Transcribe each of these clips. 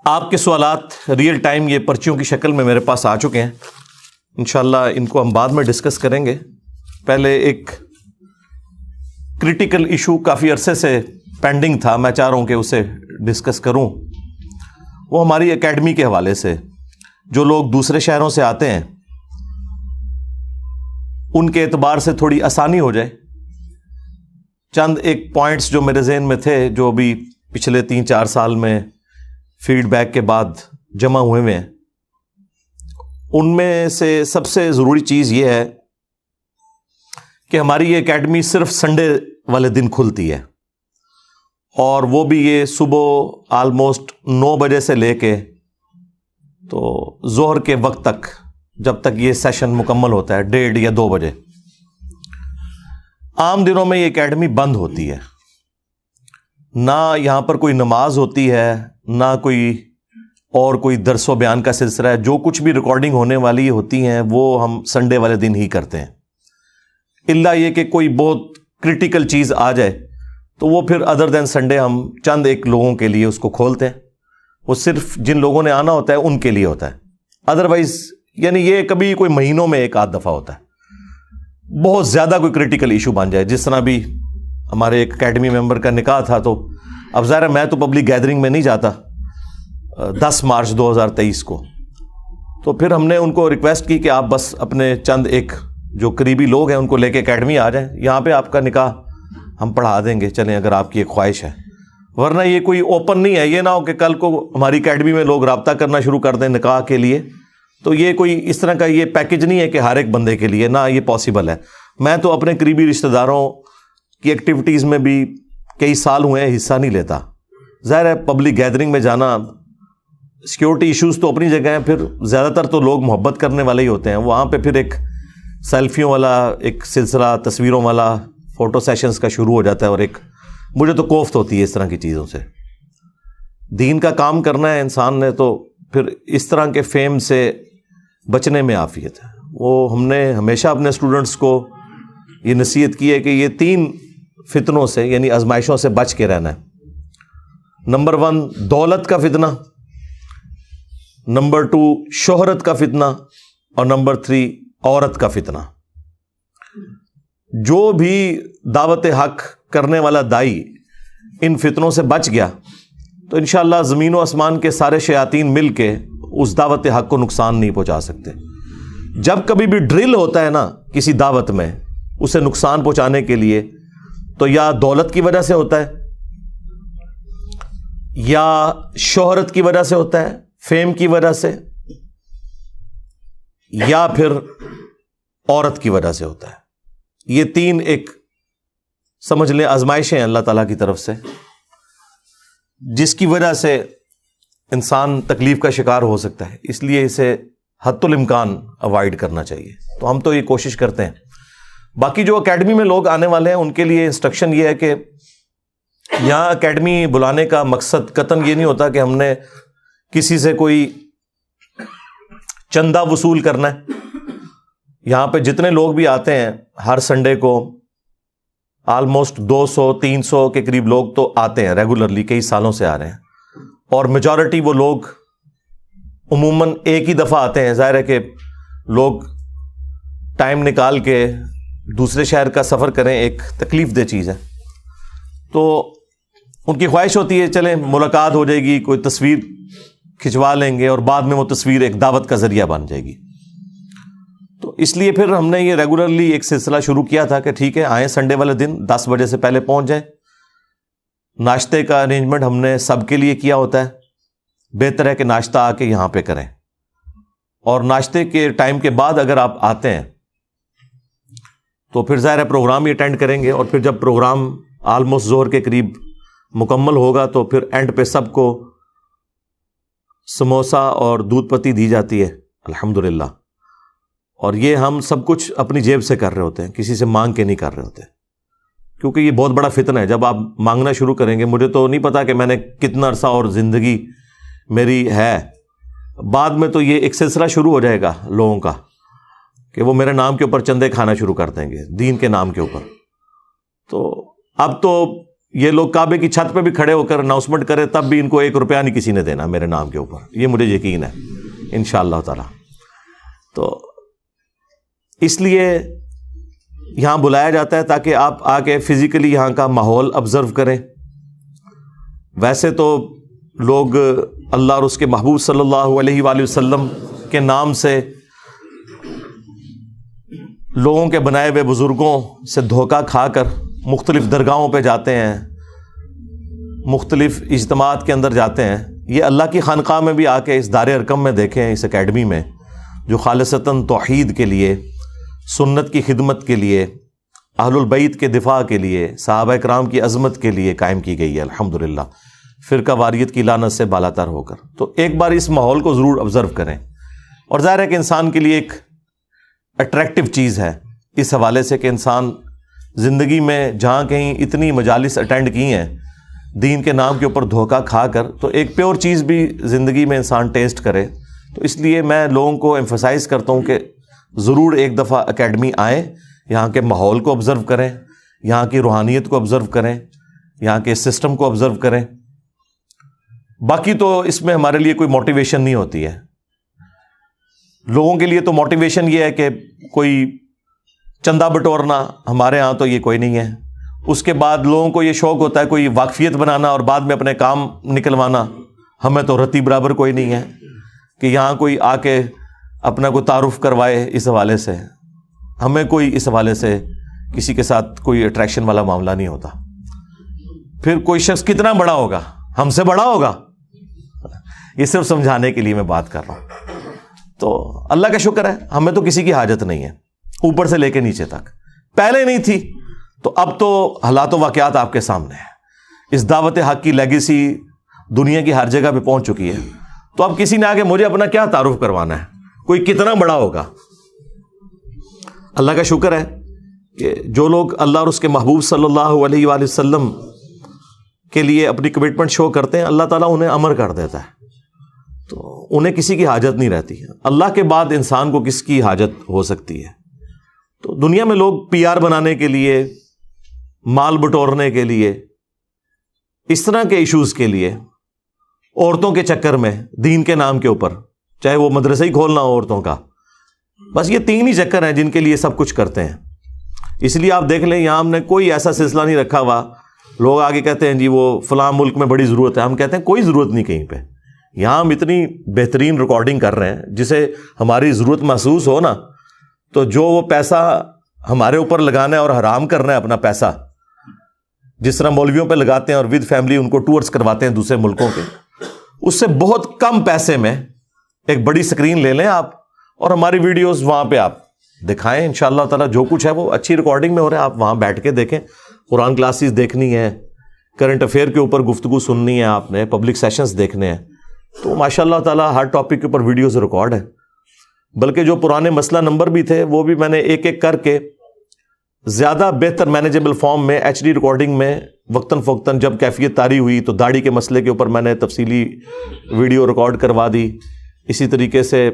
آپ کے سوالات ریئل ٹائم یہ پرچیوں کی شکل میں میرے پاس آ چکے ہیں. انشاءاللہ ان کو ہم بعد میں ڈسکس کریں گے. پہلے ایک کرٹیکل ایشو کافی عرصے سے پینڈنگ تھا، میں چاہ رہا ہوں کہ اسے ڈسکس کروں. وہ ہماری اکیڈمی کے حوالے سے جو لوگ دوسرے شہروں سے آتے ہیں ان کے اعتبار سے تھوڑی آسانی ہو جائے. چند ایک پوائنٹس جو میرے ذہن میں تھے، جو ابھی پچھلے 3-4 سال میں فیڈ بیک کے بعد جمع ہوئے ہیں، ان میں سے سب سے ضروری چیز یہ ہے کہ ہماری یہ اکیڈمی صرف سنڈے والے دن کھلتی ہے، اور وہ بھی یہ صبح آلموسٹ 9 بجے سے لے کے تو ظہر کے وقت تک، جب تک یہ سیشن مکمل ہوتا ہے 1:30 یا 2 بجے. عام دنوں میں یہ اکیڈمی بند ہوتی ہے، نہ یہاں پر کوئی نماز ہوتی ہے، نہ کوئی درس و بیان کا سلسلہ ہے. جو کچھ بھی ریکارڈنگ ہونے والی ہوتی ہیں وہ ہم سنڈے والے دن ہی کرتے ہیں، الا یہ کہ کوئی بہت کرٹیکل چیز آ جائے تو وہ پھر ادر دین سنڈے ہم چند ایک لوگوں کے لیے اس کو کھولتے ہیں. وہ صرف جن لوگوں نے آنا ہوتا ہے ان کے لیے ہوتا ہے. ادروائز یعنی یہ کبھی کوئی مہینوں میں 1-8 دفعہ ہوتا ہے. بہت زیادہ کوئی کرٹیکل ایشو بن جائے، جس طرح بھی ہمارے ایک اکیڈمی ممبر کا نکاح تھا، تو اب ظاہر ہے میں تو پبلک گیدرنگ میں نہیں جاتا 10 مارچ 2023 کو. تو پھر ہم نے ان کو ریکویسٹ کی کہ آپ بس اپنے چند ایک جو قریبی لوگ ہیں ان کو لے کے اکیڈمی آ جائیں، یہاں پہ آپ کا نکاح ہم پڑھا دیں گے، چلیں اگر آپ کی ایک خواہش ہے. ورنہ یہ کوئی اوپن نہیں ہے. یہ نہ ہو کہ کل کو ہماری اکیڈمی میں لوگ رابطہ کرنا شروع کر دیں نکاح کے لیے. تو یہ کوئی اس طرح کا یہ پیکج نہیں ہے کہ ہر ایک بندے کے لیے، نہ یہ پاسبل ہے. میں تو اپنے قریبی رشتہ داروں کی ایکٹیویٹیز میں بھی کئی سال ہوئے ہیں حصہ نہیں لیتا. ظاہر ہے پبلک گیدرنگ میں جانا، سیکیورٹی ایشوز تو اپنی جگہ ہیں، پھر زیادہ تر تو لوگ محبت کرنے والے ہی ہوتے ہیں. وہاں پہ پھر ایک سیلفیوں والا ایک سلسلہ، تصویروں والا فوٹو سیشنز کا شروع ہو جاتا ہے، اور ایک مجھے تو کوفت ہوتی ہے اس طرح کی چیزوں سے. دین کا کام کرنا ہے انسان نے، تو پھر اس طرح کے فیم سے بچنے میں عافیت ہے. وہ ہم نے ہمیشہ اپنے اسٹوڈنٹس کو یہ نصیحت کی ہے کہ یہ 3 فتنوں سے یعنی آزمائشوں سے بچ کے رہنا ہے. نمبر 1 دولت کا فتنہ، نمبر 2 شہرت کا فتنہ، اور نمبر 3 عورت کا فتنہ. جو بھی دعوت حق کرنے والا دائی ان فتنوں سے بچ گیا تو انشاءاللہ زمین و آسمان کے سارے شیاطین مل کے اس دعوت حق کو نقصان نہیں پہنچا سکتے. جب کبھی بھی ڈرل ہوتا ہے نا کسی دعوت میں اسے نقصان پہنچانے کے لیے، تو یا دولت کی وجہ سے ہوتا ہے، یا شہرت کی وجہ سے ہوتا ہے، فیم کی وجہ سے، یا پھر عورت کی وجہ سے ہوتا ہے. یہ 3 ایک سمجھ لیں آزمائشیں ہیں اللہ تعالیٰ کی طرف سے، جس کی وجہ سے انسان تکلیف کا شکار ہو سکتا ہے. اس لیے اسے حد الامکان اوائڈ کرنا چاہیے. تو ہم تو یہ کوشش کرتے ہیں. باقی جو اکیڈمی میں لوگ آنے والے ہیں ان کے لیے انسٹرکشن یہ ہے کہ یہاں اکیڈمی بلانے کا مقصد قطعاً یہ نہیں ہوتا کہ ہم نے کسی سے کوئی چندہ وصول کرنا ہے. یہاں پہ جتنے لوگ بھی آتے ہیں ہر سنڈے کو آلموسٹ 200-300 کے قریب لوگ تو آتے ہیں ریگولرلی، کئی سالوں سے آ رہے ہیں. اور میجورٹی وہ لوگ عموماً ایک ہی دفعہ آتے ہیں. ظاہر ہے کہ لوگ ٹائم نکال کے دوسرے شہر کا سفر کریں ایک تکلیف دہ چیز ہے. تو ان کی خواہش ہوتی ہے چلیں ملاقات ہو جائے گی، کوئی تصویر کھنچوا لیں گے، اور بعد میں وہ تصویر ایک دعوت کا ذریعہ بن جائے گی. تو اس لیے پھر ہم نے یہ ریگولرلی ایک سلسلہ شروع کیا تھا کہ ٹھیک ہے آئیں سنڈے والے دن 10 بجے سے پہلے پہنچ جائیں. ناشتے کا ارینجمنٹ ہم نے سب کے لیے کیا ہوتا ہے. بہتر ہے کہ ناشتہ آ کے یہاں پہ کریں، اور ناشتے کے ٹائم کے بعد اگر آپ آتے ہیں تو پھر ظاہر ہے پروگرام ہی اٹینڈ کریں گے. اور پھر جب پروگرام آلموسٹ ظہر کے قریب مکمل ہوگا تو پھر اینڈ پہ سب کو سموسا اور دودھ پتی دی جاتی ہے الحمدللہ. اور یہ ہم سب کچھ اپنی جیب سے کر رہے ہوتے ہیں، کسی سے مانگ کے نہیں کر رہے ہوتے، کیونکہ یہ بہت بڑا فتنہ ہے. جب آپ مانگنا شروع کریں گے، مجھے تو نہیں پتا کہ میں نے کتنا عرصہ اور زندگی میری ہے، بعد میں تو یہ ایک سلسلہ شروع ہو جائے گا لوگوں کا کہ وہ میرے نام کے اوپر چندے کھانا شروع کر دیں گے دین کے نام کے اوپر. تو اب تو یہ لوگ کعبے کی چھت پہ بھی کھڑے ہو کر اناؤنسمنٹ کرے تب بھی ان کو 1 روپیہ نہیں کسی نے دینا میرے نام کے اوپر، یہ مجھے یقین ہے انشاءاللہ تعالی۔ تو اس لیے یہاں بلایا جاتا ہے تاکہ آپ آ کے فزیکلی یہاں کا ماحول آبزرو کریں۔ ویسے تو لوگ اللہ اور اس کے محبوب صلی اللہ علیہ وآلہ وسلم کے نام سے لوگوں کے بنائے ہوئے بزرگوں سے دھوکہ کھا کر مختلف درگاہوں پہ جاتے ہیں، مختلف اجتماعات کے اندر جاتے ہیں۔ یہ اللہ کی خانقاہ میں بھی آ کے اس دار ارقم میں دیکھیں، اس اکیڈمی میں جو خالصتاً توحید کے لیے، سنت کی خدمت کے لیے، اہل البیت کے دفاع کے لیے، صحابہ کرام کی عظمت کے لیے قائم کی گئی ہے الحمدللہ، فرقہ واریت کی لعنت سے بالاتر ہو کر۔ تو ایک بار اس ماحول کو ضرور آبزرو کریں، اور ظاہر ہے کہ انسان کے لیے ایک اٹریکٹیو چیز ہے اس حوالے سے کہ انسان زندگی میں جہاں کہیں اتنی مجالس اٹینڈ کی ہیں دین کے نام کے اوپر دھوکہ کھا کر، تو ایک پیور چیز بھی زندگی میں انسان ٹیسٹ کرے۔ تو اس لیے میں لوگوں کو ایمفسائز کرتا ہوں کہ ضرور ایک دفعہ اکیڈمی آئیں، یہاں کے ماحول کو آبزرو کریں، یہاں کی روحانیت کو آبزرو کریں، یہاں کے سسٹم کو آبزرو کریں۔ باقی تو اس میں ہمارے لیے کوئی موٹیویشن نہیں ہوتی ہے۔ لوگوں کے لیے تو موٹیویشن یہ ہے کہ کوئی چندہ بٹورنا، ہمارے ہاں تو یہ کوئی نہیں ہے۔ اس کے بعد لوگوں کو یہ شوق ہوتا ہے کوئی واقفیت بنانا اور بعد میں اپنے کام نکلوانا۔ ہمیں تو رتی برابر کوئی نہیں ہے کہ یہاں کوئی آ کے اپنا کوئی تعارف کروائے۔ اس حوالے سے ہمیں کوئی اس حوالے سے کسی کے ساتھ کوئی اٹریکشن والا معاملہ نہیں ہوتا۔ پھر کوئی شخص کتنا بڑا ہوگا، ہم سے بڑا ہوگا، یہ صرف سمجھانے کے لیے میں بات کر رہا ہوں۔ تو اللہ کا شکر ہے ہمیں تو کسی کی حاجت نہیں ہے، اوپر سے لے کے نیچے تک۔ پہلے نہیں تھی تو اب تو حالات و واقعات آپ کے سامنے ہیں۔ اس دعوت حق کی لیگیسی دنیا کی ہر جگہ پہ پہنچ چکی ہے۔ تو اب کسی نے آگے مجھے اپنا کیا تعارف کروانا ہے، کوئی کتنا بڑا ہوگا۔ اللہ کا شکر ہے کہ جو لوگ اللہ اور اس کے محبوب صلی اللہ علیہ وآلہ وسلم کے لیے اپنی کمٹمنٹ شو کرتے ہیں، اللہ تعالیٰ انہیں امر کر دیتا ہے، تو انہیں کسی کی حاجت نہیں رہتی۔ اللہ کے بعد انسان کو کس کی حاجت ہو سکتی ہے؟ تو دنیا میں لوگ پی آر بنانے کے لیے، مال بٹورنے کے لیے، اس طرح کے ایشوز کے لیے، عورتوں کے چکر میں دین کے نام کے اوپر، چاہے وہ مدرسہ ہی کھولنا ہو عورتوں کا، بس یہ 3 ہی چکر ہیں جن کے لیے سب کچھ کرتے ہیں۔ اس لیے آپ دیکھ لیں یہاں ہم نے کوئی ایسا سلسلہ نہیں رکھا ہوا۔ لوگ آگے کہتے ہیں جی وہ فلاں ملک میں بڑی ضرورت ہے، ہم کہتے ہیں کوئی ضرورت نہیں کہیں پہ۔ یہاں ہم اتنی بہترین ریکارڈنگ کر رہے ہیں جسے ہماری ضرورت محسوس ہو نا، تو جو وہ پیسہ ہمارے اوپر لگانا ہے اور حرام کرنا ہے اپنا پیسہ، جس طرح مولویوں پہ لگاتے ہیں اور ود فیملی ان کو ٹورز کرواتے ہیں دوسرے ملکوں کے، اس سے بہت کم پیسے میں ایک بڑی سکرین لے لیں آپ اور ہماری ویڈیوز وہاں پہ آپ دکھائیں۔ انشاءاللہ تعالیٰ جو کچھ ہے وہ اچھی ریکارڈنگ میں ہو رہا ہے، آپ وہاں بیٹھ کے دیکھیں۔ قرآن کلاسز دیکھنی ہے، کرنٹ افیئر کے اوپر گفتگو سننی ہے، آپ نے پبلک سیشنز دیکھنے ہیں، تو ماشاءاللہ تعالیٰ ہر ٹاپک کے اوپر ویڈیوز ریکارڈ ہے۔ بلکہ جو پرانے مسئلہ نمبر بھی تھے وہ بھی میں نے ایک ایک کر کے زیادہ بہتر مینیجیبل فارم میں ایچ ڈی ریکارڈنگ میں وقتاً فوقتاً جب کیفیت طاری ہوئی تو داڑھی کے مسئلے کے اوپر میں نے تفصیلی ویڈیو ریکارڈ کروا دی۔ اسی طریقے سے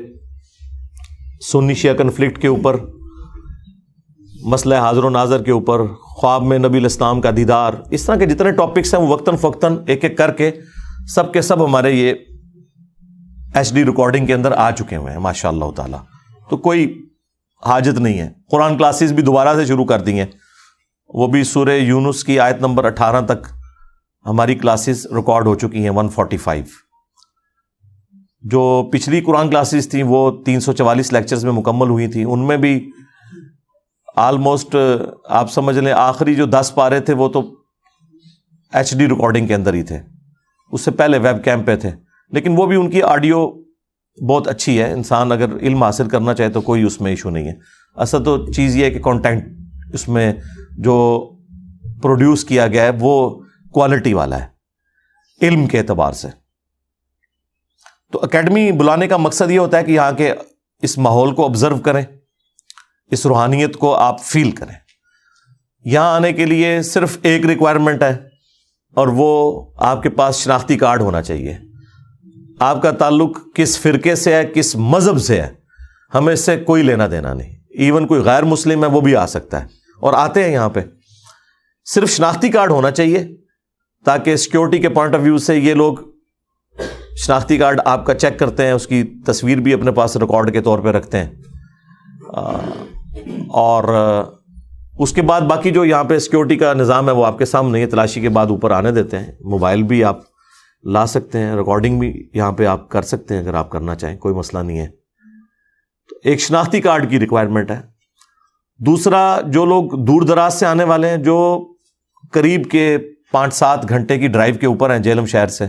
سنی شیعہ کنفلکٹ کے اوپر، مسئلہ حاضر و ناظر کے اوپر، خواب میں نبی الاسلام کا دیدار، اس طرح کے جتنے ٹاپکس ہیں وہ وقتاً فوقتاً ایک ایک کر کے سب کے سب ہمارے یہ ایچ ڈی ریکارڈنگ کے اندر آ چکے ہوئے ہیں ماشاء اللہ تعالیٰ۔ تو کوئی حاجت نہیں ہے۔ قرآن کلاسز بھی دوبارہ سے شروع کر دی ہیں، وہ بھی سورہ یونس کی آیت نمبر 18 تک ہماری کلاسز ریکارڈ ہو چکی ہیں 145۔ جو پچھلی قرآن کلاسز تھیں وہ 344 لیکچرز میں مکمل ہوئی تھیں، ان میں بھی آلموسٹ آپ سمجھ لیں آخری جو 10 پارے تھے وہ تو ایچ ڈی ریکارڈنگ کے اندر ہی تھے، اس سے پہلے ویب کیم پہ تھے، لیکن وہ بھی ان کی آڈیو بہت اچھی ہے۔ انسان اگر علم حاصل کرنا چاہے تو کوئی اس میں ایشو نہیں ہے۔ اصل تو چیز یہ ہے کہ کانٹینٹ اس میں جو پروڈیوس کیا گیا ہے وہ کوالٹی والا ہے علم کے اعتبار سے۔ تو اکیڈمی بلانے کا مقصد یہ ہوتا ہے کہ یہاں کے اس ماحول کو آبزرو کریں، اس روحانیت کو آپ فیل کریں۔ یہاں آنے کے لیے صرف ایک ریکوائرمنٹ ہے اور وہ آپ کے پاس شناختی کارڈ ہونا چاہیے۔ آپ کا تعلق کس فرقے سے ہے، کس مذہب سے ہے، ہمیں اس سے کوئی لینا دینا نہیں۔ ایون کوئی غیر مسلم ہے وہ بھی آ سکتا ہے اور آتے ہیں یہاں پہ، صرف شناختی کارڈ ہونا چاہیے تاکہ سیکیورٹی کے پوائنٹ آف ویو سے یہ لوگ شناختی کارڈ آپ کا چیک کرتے ہیں, اس کی تصویر بھی اپنے پاس ریکارڈ کے طور پہ رکھتے ہیں, اور اس کے بعد باقی جو یہاں پہ سیکیورٹی کا نظام ہے وہ آپ کے سامنے ہے. تلاشی کے بعد اوپر آنے دیتے ہیں. موبائل بھی آپ لا سکتے ہیں, ریکارڈنگ بھی یہاں پہ آپ کر سکتے ہیں اگر آپ کرنا چاہیں, کوئی مسئلہ نہیں ہے. تو ایک شناختی کارڈ کی ریکوائرمنٹ ہے. دوسرا, جو لوگ دور دراز سے آنے والے ہیں, جو قریب کے 5-7 گھنٹے کی ڈرائیو کے اوپر ہیں جہلم شہر سے,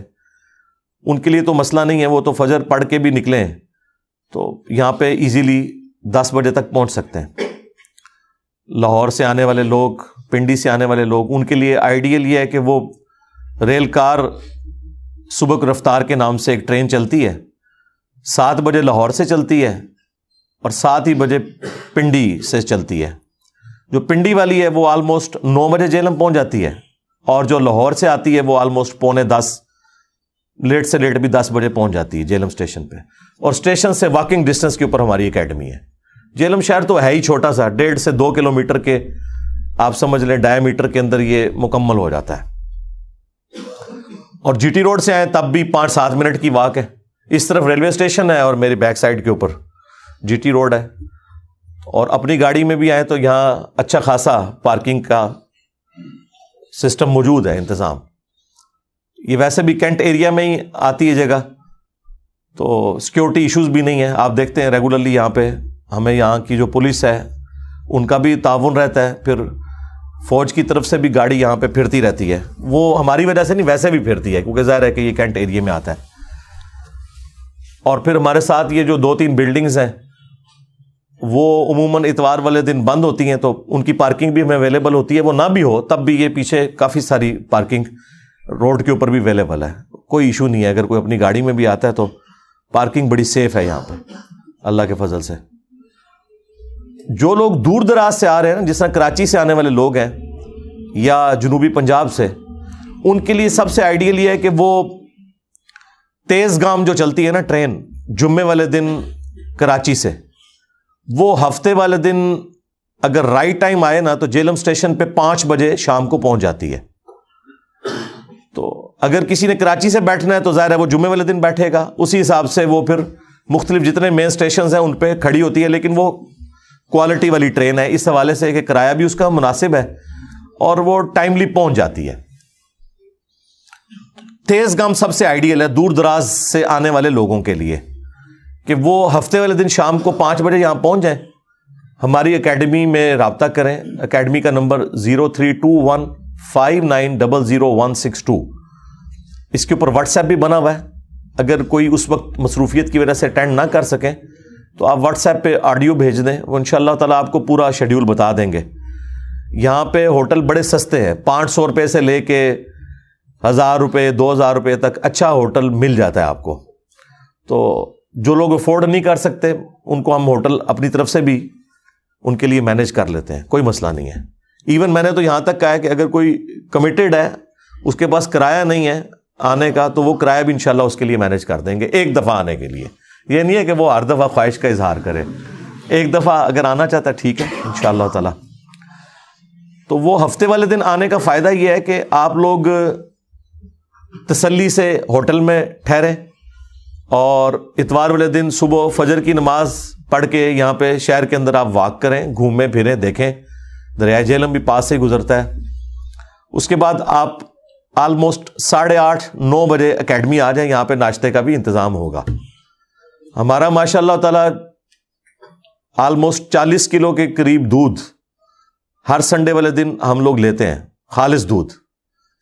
ان کے لیے تو مسئلہ نہیں ہے, وہ تو فجر پڑھ کے بھی نکلیں تو یہاں پہ ایزیلی 10 بجے تک پہنچ سکتے ہیں. لاہور سے آنے والے لوگ, پنڈی سے آنے والے لوگ, ان کے لیے آئیڈیل یہ ہے کہ وہ ریل کار سبک رفتار کے نام سے ایک ٹرین چلتی ہے, 7 بجے لاہور سے چلتی ہے اور 7 ہی بجے پنڈی سے چلتی ہے. جو پنڈی والی ہے وہ آلموسٹ 9 بجے جہلم پہنچ جاتی ہے, اور جو لاہور سے آتی ہے وہ آلموسٹ 9:45, لیٹ سے لیٹ بھی 10 بجے پہنچ جاتی ہے جہلم اسٹیشن پہ. اور اسٹیشن سے واکنگ ڈسٹینس کے اوپر ہماری اکیڈمی ہے. جہلم شہر تو ہے ہی چھوٹا سا, 1.5 سے 2 کلومیٹر کے آپ سمجھ لیں ڈائی میٹر کے اندر یہ مکمل ہو جاتا ہے. اور جی ٹی روڈ سے آئیں تب بھی 5-7 منٹ کی واک ہے. اس طرف ریلوے اسٹیشن ہے اور میری بیک سائڈ کے اوپر جی ٹی روڈ ہے. اور اپنی گاڑی میں بھی آئیں تو یہاں اچھا خاصا پارکنگ کا سسٹم موجود ہے, انتظام. یہ ویسے بھی کینٹ ایریا میں ہی آتی ہے جگہ, تو سیکیورٹی ایشوز بھی نہیں ہے. آپ دیکھتے ہیں ریگولرلی یہاں پہ ہمیں یہاں کی جو پولیس ہے ان کا بھی تعاون رہتا ہے, پھر فوج کی طرف سے بھی گاڑی یہاں پہ پھرتی رہتی ہے. وہ ہماری وجہ سے نہیں, ویسے بھی پھرتی ہے کیونکہ ظاہر ہے کہ یہ کینٹ ایریا میں آتا ہے. اور پھر ہمارے ساتھ یہ جو 2-3 بلڈنگز ہیں وہ عموماً اتوار والے دن بند ہوتی ہیں, تو ان کی پارکنگ بھی ہمیں اویلیبل ہوتی ہے. وہ نہ بھی ہو تب بھی یہ پیچھے کافی ساری پارکنگ روڈ کے اوپر بھی اویلیبل ہے, کوئی ایشو نہیں ہے. اگر کوئی اپنی گاڑی میں بھی آتا ہے تو پارکنگ بڑی سیف ہے یہاں پہ اللہ کے فضل سے. جو لوگ دور دراز سے آ رہے ہیں نا, جس طرح کراچی سے آنے والے لوگ ہیں یا جنوبی پنجاب سے, ان کے لیے سب سے آئیڈیل یہ ہے کہ وہ تیز گام جو چلتی ہے نا ٹرین جمعے والے دن کراچی سے, وہ ہفتے والے دن اگر رائٹ ٹائم آئے نا تو جہلم اسٹیشن پہ 5 بجے شام کو پہنچ جاتی ہے. تو اگر کسی نے کراچی سے بیٹھنا ہے تو ظاہر ہے وہ جمعے والے دن بیٹھے گا, اسی حساب سے وہ پھر مختلف جتنے مین اسٹیشنز ہیں ان پہ کھڑی ہوتی ہے. لیکن وہ کوالٹی والی ٹرین ہے اس حوالے سے کہ کرایہ بھی اس کا مناسب ہے اور وہ ٹائملی پہنچ جاتی ہے. تیز گام سب سے آئیڈیل ہے دور دراز سے آنے والے لوگوں کے لیے کہ وہ ہفتے والے دن شام کو 5 بجے یہاں پہنچ جائیں. ہماری اکیڈمی میں رابطہ کریں. اکیڈمی کا نمبر 032159000162. اس کے اوپر واٹس ایپ بھی بنا ہوا ہے. اگر کوئی اس وقت مصروفیت کی وجہ سے اٹینڈ نہ کر سکیں تو آپ واٹس ایپ پہ آڈیو بھیج دیں, وہ انشاءاللہ تعالیٰ آپ کو پورا شیڈیول بتا دیں گے. یہاں پہ ہوٹل بڑے سستے ہیں, 500 روپے سے لے کے 1000 روپے 2000 روپے تک اچھا ہوٹل مل جاتا ہے آپ کو. تو جو لوگ افورڈ نہیں کر سکتے ان کو ہم ہوٹل اپنی طرف سے بھی ان کے لیے مینیج کر لیتے ہیں, کوئی مسئلہ نہیں ہے. ایون میں نے تو یہاں تک کہا ہے کہ اگر کوئی کمیٹیڈ ہے, اس کے پاس کرایہ نہیں ہے آنے کا, تو وہ کرایہ بھی انشاءاللہ اس کے لیے مینیج کر دیں گے ایک دفعہ آنے کے لیے. یہ نہیں ہے کہ وہ ہر دفعہ خواہش کا اظہار کرے, ایک دفعہ اگر آنا چاہتا ہے ٹھیک ہے انشاءاللہ تعالی. تو وہ ہفتے والے دن آنے کا فائدہ یہ ہے کہ آپ لوگ تسلی سے ہوٹل میں ٹھہریں اور اتوار والے دن صبح فجر کی نماز پڑھ کے یہاں پہ شہر کے اندر آپ واک کریں, گھومیں پھریں, دیکھیں. دریائے جہلم بھی پاس سے ہی گزرتا ہے. اس کے بعد آپ آلموسٹ 8:30-9 بجے اکیڈمی آ جائیں. یہاں پہ ناشتے کا بھی انتظام ہوگا. ہمارا ماشاء اللہ تعالیٰ آلموسٹ 40 کلو کے قریب دودھ ہر سنڈے والے دن ہم لوگ لیتے ہیں, خالص دودھ,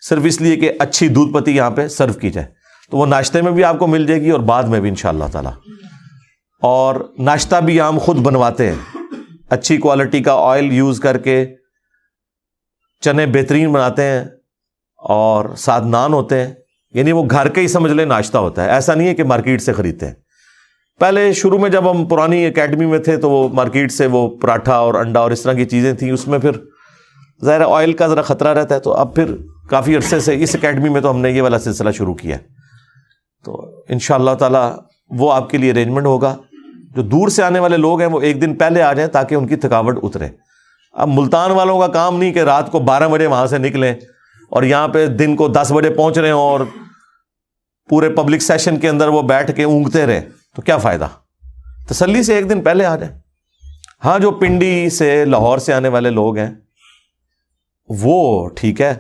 صرف اس لیے کہ اچھی دودھ پتی یہاں پہ سرو کی جائے. تو وہ ناشتے میں بھی آپ کو مل جائے گی اور بعد میں بھی انشاءاللہ تعالیٰ. اور ناشتہ بھی ہم خود بنواتے ہیں, اچھی کوالٹی کا آئل یوز کر کے, چنے بہترین بناتے ہیں اور ساتھ نان ہوتے ہیں. یعنی وہ گھر کے ہی سمجھ لیں ناشتہ ہوتا ہے, ایسا نہیں ہے کہ مارکیٹ سے خریدتے ہیں. پہلے شروع میں جب ہم پرانی اکیڈمی میں تھے تو وہ مارکیٹ سے وہ پراٹھا اور انڈا اور اس طرح کی چیزیں تھیں, اس میں پھر ظاہر آئل کا ذرا خطرہ رہتا ہے. تو اب پھر کافی عرصے سے اس اکیڈمی میں تو ہم نے یہ والا سلسلہ شروع کیا. تو انشاءاللہ تعالیٰ وہ آپ کے لیے ارینجمنٹ ہوگا. جو دور سے آنے والے لوگ ہیں وہ ایک دن پہلے آ جائیں تاکہ ان کی تھکاوٹ اترے. اب ملتان والوں کا کام نہیں کہ رات کو 12 بجے وہاں سے نکلیں اور یہاں پہ دن کو 10 بجے پہنچ رہے ہوں اور پورے پبلک سیشن کے اندر وہ بیٹھ کے اونگتے رہے تو کیا فائدہ؟ تسلی سے ایک دن پہلے آ جائیں. ہاں جو پنڈی سے لاہور سے آنے والے لوگ ہیں وہ ٹھیک ہے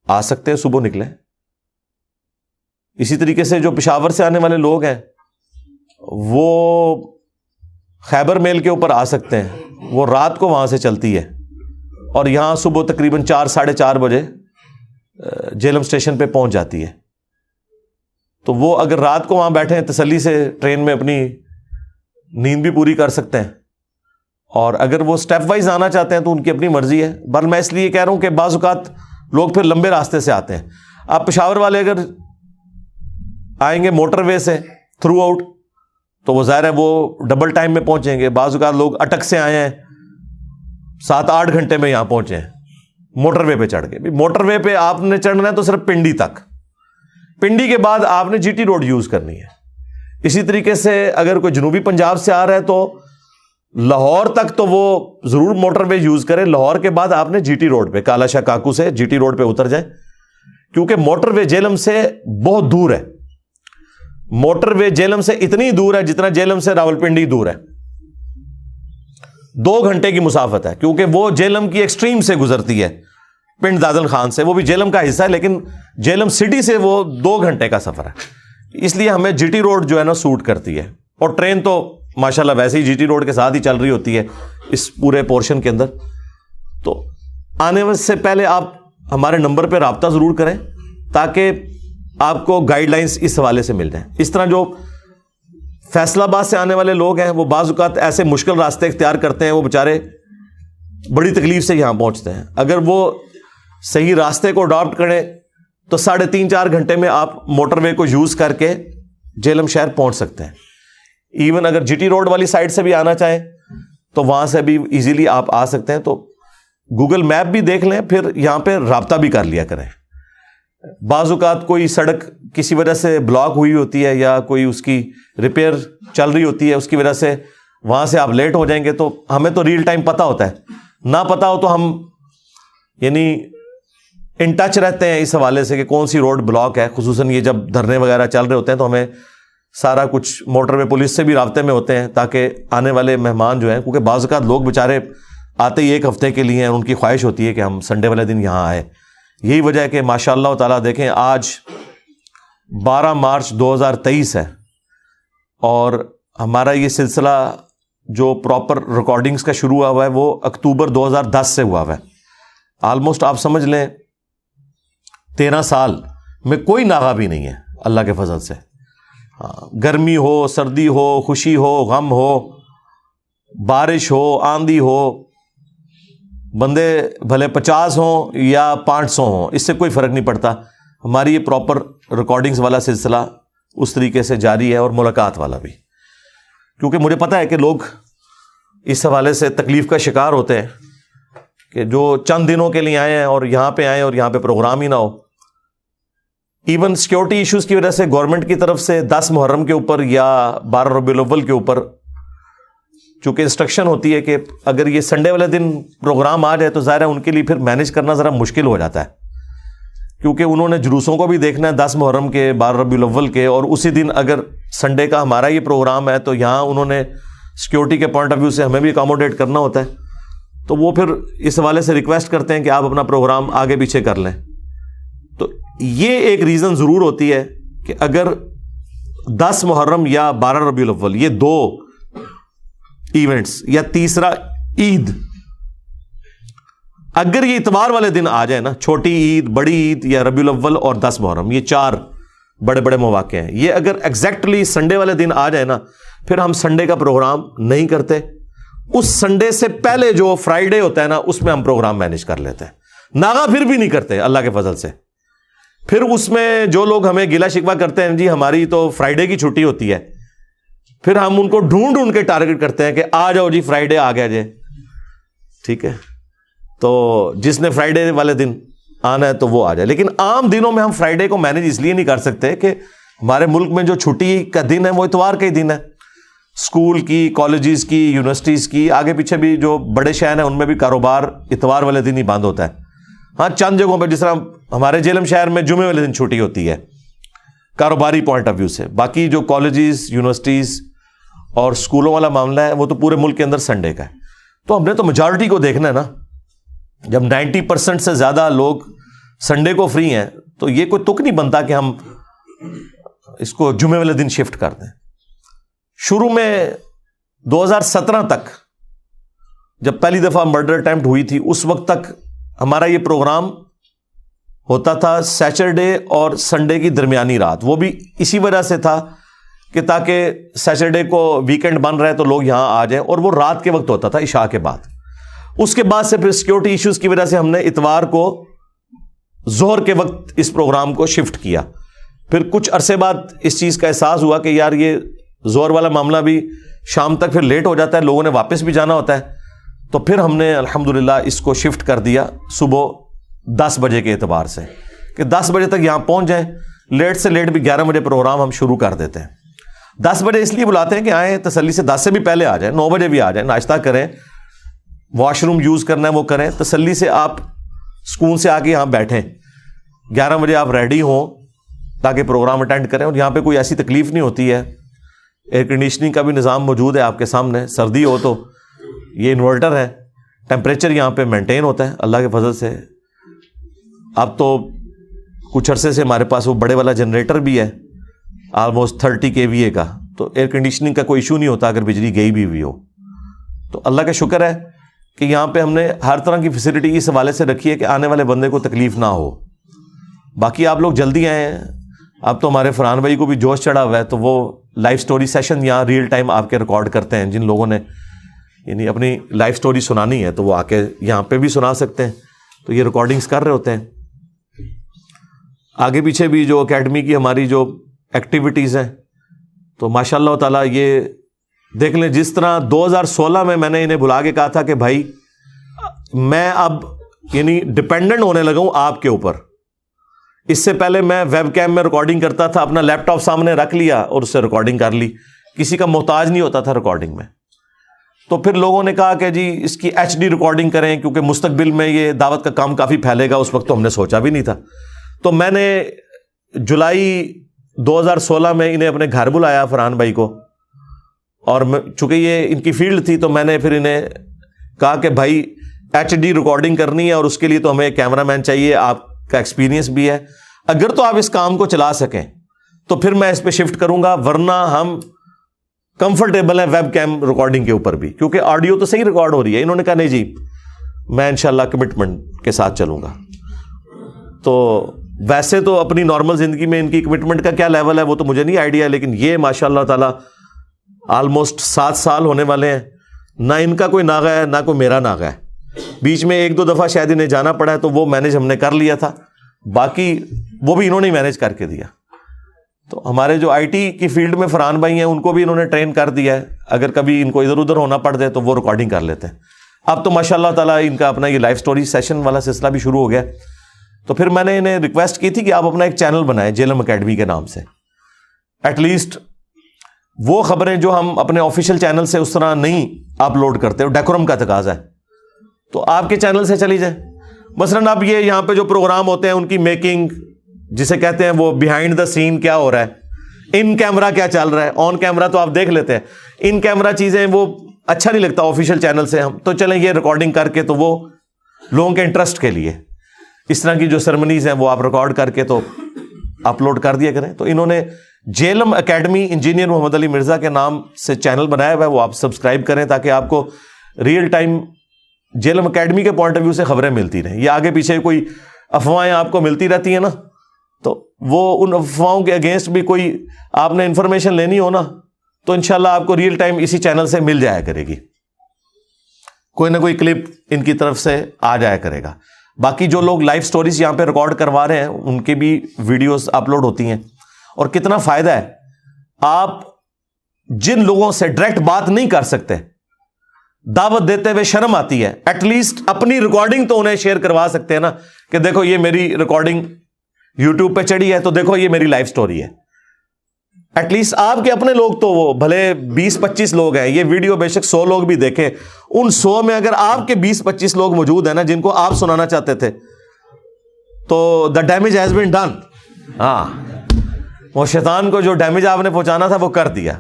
آ سکتے ہیں، صبح نکلیں. اسی طریقے سے جو پشاور سے آنے والے لوگ ہیں وہ خیبر میل کے اوپر آ سکتے ہیں، وہ رات کو وہاں سے چلتی ہے اور یہاں صبح تقریباً 4 ساڑھے 4 بجے جیلم اسٹیشن پہ پہنچ جاتی ہے. تو وہ اگر رات کو وہاں بیٹھے ہیں تسلی سے ٹرین میں اپنی نیند بھی پوری کر سکتے ہیں. اور اگر وہ سٹیپ وائز آنا چاہتے ہیں تو ان کی اپنی مرضی ہے. بل میں اس لیے کہہ رہا ہوں کہ بعض اوقات لوگ پھر لمبے راستے سے آتے ہیں. آپ پشاور والے اگر آئیں گے موٹر وے سے تھرو آؤٹ تو وہ ظاہر ہے وہ ڈبل ٹائم میں پہنچیں گے. بعض اوقات لوگ اٹک سے آئے ہیں 7-8 گھنٹے میں یہاں پہنچے ہیں موٹر وے پہ چڑھ کے. موٹر وے پہ آپ نے چڑھنا ہے تو صرف پنڈی تک، پنڈی کے بعد آپ نے جی ٹی روڈ یوز کرنی ہے. اسی طریقے سے اگر کوئی جنوبی پنجاب سے آ رہا ہے تو لاہور تک تو وہ ضرور موٹر وے یوز کرے. لاہور کے بعد آپ نے جی ٹی روڈ پہ کالا شاہ کاکو سے جی ٹی روڈ پہ اتر جائیں کیونکہ موٹر وے جیلم سے بہت دور ہے. موٹر وے جیلم سے اتنی دور ہے جتنا جیلم سے راولپنڈی دور ہے. 2 گھنٹے کی مسافت ہے کیونکہ وہ جیلم کی ایکسٹریم سے گزرتی ہے پنڈ دادل خان سے. وہ بھی جیلم کا حصہ ہے لیکن جیلم سٹی سے وہ 2 گھنٹے کا سفر ہے. اس لیے ہمیں جی ٹی روڈ جو ہے نا سوٹ کرتی ہے. اور ٹرین تو ماشاءاللہ ویسے ہی جی ٹی روڈ کے ساتھ ہی چل رہی ہوتی ہے اس پورے پورشن کے اندر. تو آنے سے پہلے آپ ہمارے نمبر پہ رابطہ ضرور کریں تاکہ آپ کو گائیڈ لائنس اس حوالے سے مل جائیں. اس طرح جو فیصل آباد سے آنے والے لوگ ہیں وہ بعض اوقات ایسے مشکل راستے اختیار کرتے ہیں، وہ بیچارے بڑی تکلیف سے یہاں پہنچتے ہیں. اگر وہ صحیح راستے کو اڈاپٹ کریں تو 3.5-4 گھنٹے میں آپ موٹر وے کو یوز کر کے جیلم شہر پہنچ سکتے ہیں. ایون اگر جی ٹی روڈ والی سائڈ سے بھی آنا چاہیں تو وہاں سے بھی ایزیلی آپ آ سکتے ہیں. تو گوگل میپ بھی دیکھ لیں، پھر یہاں پہ رابطہ بھی کر لیا کریں. بعض اوقات کوئی سڑک کسی وجہ سے بلاک ہوئی ہوتی ہے یا کوئی اس کی ریپیئر چل رہی ہوتی ہے، اس کی وجہ سے وہاں سے آپ لیٹ ہو جائیں گے تو ہمیں تو ریئل ٹائم پتہ ہوتا ہے. نہ پتہ ہو تو ہم یعنی ان ٹچ رہتے ہیں اس حوالے سے کہ کون سی روڈ بلاک ہے. خصوصاً یہ جب دھرنے وغیرہ چل رہے ہوتے ہیں تو ہمیں سارا کچھ موٹر وے پولیس سے بھی رابطے میں ہوتے ہیں تاکہ آنے والے مہمان جو ہیں، کیونکہ بعض اوقات لوگ بیچارے آتے ہی 1 ہفتے کے لیے ہیں، ان کی خواہش ہوتی ہے کہ ہم سنڈے والے دن یہاں آئے. یہی وجہ ہے کہ ماشاء اللہ تعالیٰ دیکھیں آج 12 مارچ 2023 ہے اور ہمارا یہ سلسلہ جو پراپر ریکارڈنگز کا شروع ہوا ہے وہ اکتوبر 2010 سے ہوا ہے. آلموسٹ آپ سمجھ لیں 13 سال میں کوئی ناغہ بھی نہیں ہے اللہ کے فضل سے. گرمی ہو، سردی ہو، خوشی ہو، غم ہو، بارش ہو، آندھی ہو، بندے بھلے 50 ہوں یا 500 ہوں، اس سے کوئی فرق نہیں پڑتا. ہماری یہ پراپر ریکارڈنگز والا سلسلہ اس طریقے سے جاری ہے اور ملاقات والا بھی، کیونکہ مجھے پتا ہے کہ لوگ اس حوالے سے تکلیف کا شکار ہوتے ہیں کہ جو چند دنوں کے لیے آئے ہیں اور یہاں پہ آئیں اور یہاں پہ پروگرام ہی نہ ہو. ایون سیکیورٹی ایشوز کی وجہ سے گورنمنٹ کی طرف سے 10 محرم کے اوپر یا 12 ربیع الاول کے اوپر چونکہ انسٹرکشن ہوتی ہے کہ اگر یہ سنڈے والے دن پروگرام آ جائے تو ظاہر ہے ان کے لیے پھر مینیج کرنا ذرا مشکل ہو جاتا ہے، کیونکہ انہوں نے جلوسوں کو بھی دیکھنا ہے 10 محرم کے، 12 ربیع الاول کے، اور اسی دن اگر سنڈے کا ہمارا یہ پروگرام ہے تو یہاں انہوں نے سیکیورٹی کے پوائنٹ آف ویو سے ہمیں بھی اکاموڈیٹ کرنا ہوتا ہے. تو وہ پھر اس حوالے سے ریکویسٹ کرتے ہیں کہ آپ اپنا پروگرام آگے پیچھے کر لیں. تو یہ ایک ریزن ضرور ہوتی ہے کہ اگر 10 محرم یا 12 ربیع الاول یہ 2 ایونٹس یا تیسرا عید اگر یہ اتوار والے دن آ جائے نا، چھوٹی عید، بڑی عید یا ربیع الاول اور 10 محرم، یہ 4 بڑے بڑے مواقع ہیں، یہ اگر ایگزیکٹلی سنڈے والے دن آ جائے نا پھر ہم سنڈے کا پروگرام نہیں کرتے. اس سنڈے سے پہلے جو فرائیڈے ہوتا ہے نا اس میں ہم پروگرام مینیج کر لیتے ہیں. ناغہ پھر بھی نہیں کرتے اللہ کے فضل سے. پھر اس میں جو لوگ ہمیں گلا شکوہ کرتے ہیں جی ہماری تو فرائیڈے کی چھٹی ہوتی ہے، پھر ہم ان کو ڈھونڈ کے ٹارگٹ کرتے ہیں کہ آ جاؤ جی فرائیڈے آ گیا جی، ٹھیک ہے. تو جس نے فرائیڈے والے دن آنا ہے تو وہ آ جائے. لیکن عام دنوں میں ہم فرائیڈے کو مینیج اس لیے نہیں کر سکتے کہ ہمارے ملک میں جو چھٹی کا دن ہے وہ اتوار کا ہی دن ہے. اسکول کی، کالجز کی، یونیورسٹیز کی، آگے پیچھے بھی جو بڑے شہر ہیں ان میں بھی کاروبار اتوار والے دن ہی بند ہوتا ہے. ہاں چند جگہوں پہ جس طرح ہمارے جیلم شہر میں جمعے والے دن چھٹی ہوتی ہے کاروباری پوائنٹ آف ویو سے. باقی جو کالجز، یونیورسٹیز اور اسکولوں والا معاملہ ہے وہ تو پورے ملک کے اندر سنڈے کا ہے. تو ہم نے تو میجارٹی کو دیکھنا ہے نا. جب 90% سے زیادہ لوگ سنڈے کو فری ہیں تو یہ کوئی تک نہیں بنتا کہ ہم اس کو جمعے والے دن شفٹ کر دیں. شروع میں 2017 تک جب پہلی دفعہ مرڈر اٹیمپٹ ہوئی تھی اس وقت تک ہمارا یہ پروگرام ہوتا تھا سیچرڈے اور سنڈے کی درمیانی رات. وہ بھی اسی وجہ سے تھا کہ تاکہ سیچرڈے کو ویکینڈ بن رہا ہے تو لوگ یہاں آ جائیں, اور وہ رات کے وقت ہوتا تھا عشاء کے بعد. اس کے بعد سے پھر سیکیورٹی ایشوز کی وجہ سے ہم نے اتوار کو ظہر کے وقت اس پروگرام کو شفٹ کیا. پھر کچھ عرصے بعد اس چیز کا احساس ہوا کہ یار یہ ظہر والا معاملہ بھی شام تک پھر لیٹ ہو جاتا ہے, لوگوں نے واپس بھی جانا ہوتا ہے. تو پھر ہم نے الحمدللہ اس کو شفٹ کر دیا صبح 10 بجے کے اعتبار سے کہ 10 بجے تک یہاں پہنچ جائیں. لیٹ سے لیٹ بھی 11 بجے پروگرام ہم شروع کر دیتے ہیں. 10 بجے اس لیے بلاتے ہیں کہ آئیں تسلی سے, 10 سے بھی پہلے آ جائیں, 9 بجے بھی آ جائیں, ناشتہ کریں, واش روم یوز کرنا ہے وہ کریں, تسلی سے آپ سکون سے آ کے یہاں بیٹھیں. 11 بجے آپ ریڈی ہوں تاکہ پروگرام اٹینڈ کریں. اور یہاں پہ کوئی ایسی تکلیف نہیں ہوتی ہے, ایئر کنڈیشننگ کا بھی نظام موجود ہے آپ کے سامنے. سردی ہو تو یہ انورٹر ہے, ٹیمپریچر یہاں پہ مینٹین ہوتا ہے اللہ کے فضل سے. اب تو کچھ عرصے سے ہمارے پاس وہ بڑے والا جنریٹر بھی ہے آلموسٹ 30 kVA کا, تو ایئر کنڈیشننگ کا کوئی ایشو نہیں ہوتا اگر بجلی گئی بھی ہوئی ہو. تو اللہ کا شکر ہے کہ یہاں پہ ہم نے ہر طرح کی فیسلٹی اس حوالے سے رکھی ہے کہ آنے والے بندے کو تکلیف نہ ہو. باقی آپ لوگ جلدی آئے ہیں. اب تو ہمارے فرحان بھائی کو بھی جوش چڑھا ہوا ہے, تو وہ لائف سٹوری سیشن یہاں ریئل ٹائم آپ کے ریکارڈ کرتے ہیں. جن لوگوں نے یعنی اپنی لائف سٹوری سنانی ہے تو وہ آ کے یہاں پہ بھی سنا سکتے ہیں. تو یہ ریکارڈنگز کر رہے ہوتے ہیں. آگے پیچھے بھی جو اکیڈمی کی ہماری جو ایکٹیویٹیز ہیں تو ماشاء اللہ تعالیٰ یہ دیکھ لیں, جس طرح 2016 میں نے انہیں بلا کے کہا تھا کہ بھائی میں اب یعنی ڈپینڈنٹ ہونے لگا ہوں آپ کے اوپر. اس سے پہلے میں ویب کیم میں ریکارڈنگ کرتا تھا, اپنا لیپ ٹاپ سامنے رکھ لیا اور اس سے ریکارڈنگ کر لی, کسی کا محتاج نہیں ہوتا تھا ریکارڈنگ میں. تو پھر لوگوں نے کہا کہ جی اس کی HD ریکارڈنگ کریں کیونکہ مستقبل میں یہ دعوت کا کام کافی پھیلے گا. اس وقت تو ہم نے سوچا بھی نہیں تھا. تو میں نے جولائی 2016 میں انہیں اپنے گھر بلایا فرحان بھائی کو, اور چونکہ یہ ان کی فیلڈ تھی تو میں نے پھر انہیں کہا کہ بھائی HD ریکارڈنگ کرنی ہے اور اس کے لیے تو ہمیں کیمرہ مین چاہیے, آپ کا ایکسپیرینس بھی ہے, اگر تو آپ اس کام کو چلا سکیں تو پھر میں اس پہ شفٹ کروں گا, ورنہ ہم کمفرٹیبل ہیں ویب کیم ریکارڈنگ کے اوپر بھی کیونکہ آڈیو تو صحیح ریکارڈ ہو رہی ہے. انہوں نے کہا نہیں جی میں انشاءاللہ کمٹمنٹ کے ساتھ چلوں گا. تو ویسے تو اپنی نارمل زندگی میں ان کی کمٹمنٹ کا کیا لیول ہے وہ تو مجھے نہیں آئیڈیا, لیکن یہ ماشاء اللہ تعالیٰ آلموسٹ 7 سال ہونے والے ہیں, نہ ان کا کوئی ناغہ ہے نہ کوئی میرا ناغہ ہے. بیچ میں 1-2 دفعہ شاید انہیں جانا پڑا ہے تو وہ مینیج ہم نے کر لیا تھا, باقی وہ بھی انہوں نے مینیج کر کے دیا. تو ہمارے جو IT کی فیلڈ میں فرحان بھائی ہیں ان کو بھی انہوں نے ٹرین کر دیا ہے, اگر کبھی ان کو ادھر ادھر ہونا پڑ جائے تو وہ ریکارڈنگ کر لیتے ہیں. اب تو ماشاء اللہ تعالیٰ ان کا اپنا یہ لائف سٹوری سیشن والا سلسلہ بھی شروع ہو گیا. تو پھر میں نے انہیں ریکویسٹ کی تھی کہ آپ اپنا ایک چینل بنائیں جیلم اکیڈمی کے نام سے. ایٹ لیسٹ وہ خبریں جو ہم اپنے آفیشیل چینل سے اس طرح نہیں اپلوڈ کرتے, وہ ڈیکورم کا تقاضا ہے, تو آپ کے چینل سے چلی جائیں. مثلاً اب یہ یہاں پہ جو پروگرام ہوتے ہیں ان کی میکنگ جسے کہتے ہیں وہ بیہائنڈ دا سین کیا ہو رہا ہے, ان کیمرہ کیا چل رہا ہے, آن کیمرہ تو آپ دیکھ لیتے ہیں, ان کیمرہ چیزیں وہ اچھا نہیں لگتا آفیشیل چینل سے. ہم تو چلیں یہ ریکارڈنگ کر کے تو وہ لوگوں کے انٹرسٹ کے لیے اس طرح کی جو سرمنیز ہیں وہ آپ ریکارڈ کر کے تو اپلوڈ کر دیا کریں. تو انہوں نے جیلم اکیڈمی انجینئر محمد علی مرزا کے نام سے چینل بنایا ہوا ہے, وہ آپ سبسکرائب کریں تاکہ آپ کو ریئل ٹائم جیلم اکیڈمی کے پوائنٹ آف ویو سے خبریں ملتی رہیں. یہ آگے پیچھے کوئی افواہیں آپ کو ملتی رہتی ہیں نا, تو وہ ان افواہوں کے اگینسٹ بھی کوئی آپ نے انفارمیشن لینی ہو نا تو انشاءاللہ آپ کو ریئل ٹائم اسی چینل سے مل جایا کرے گی, کوئی نہ کوئی کلپ ان کی طرف سے آ جایا کرے گا. باقی جو لوگ لائف سٹوریز یہاں پہ ریکارڈ کروا رہے ہیں ان کے بھی ویڈیوز اپلوڈ ہوتی ہیں. اور کتنا فائدہ ہے, آپ جن لوگوں سے ڈائریکٹ بات نہیں کر سکتے دعوت دیتے ہوئے شرم آتی ہے, ایٹ لیسٹ اپنی ریکارڈنگ تو انہیں شیئر کروا سکتے ہیں نا کہ دیکھو یہ میری ریکارڈنگ یوٹیوب پہ چڑھی ہے تو دیکھو یہ میری لائف سٹوری ہے. ایٹ لیسٹ آپ کے اپنے لوگ تو وہ بھلے 20-25 لوگ ہیں, یہ ویڈیو بے شک 100 لوگ بھی دیکھیں, ان 100 میں اگر آپ کے 20-25 لوگ موجود ہیں نا جن کو آپ سنانا چاہتے تھے تو the damage has been done. ہاں وہ شیطان کو جو ڈیمیج آپ نے پہنچانا تھا وہ کر دیا.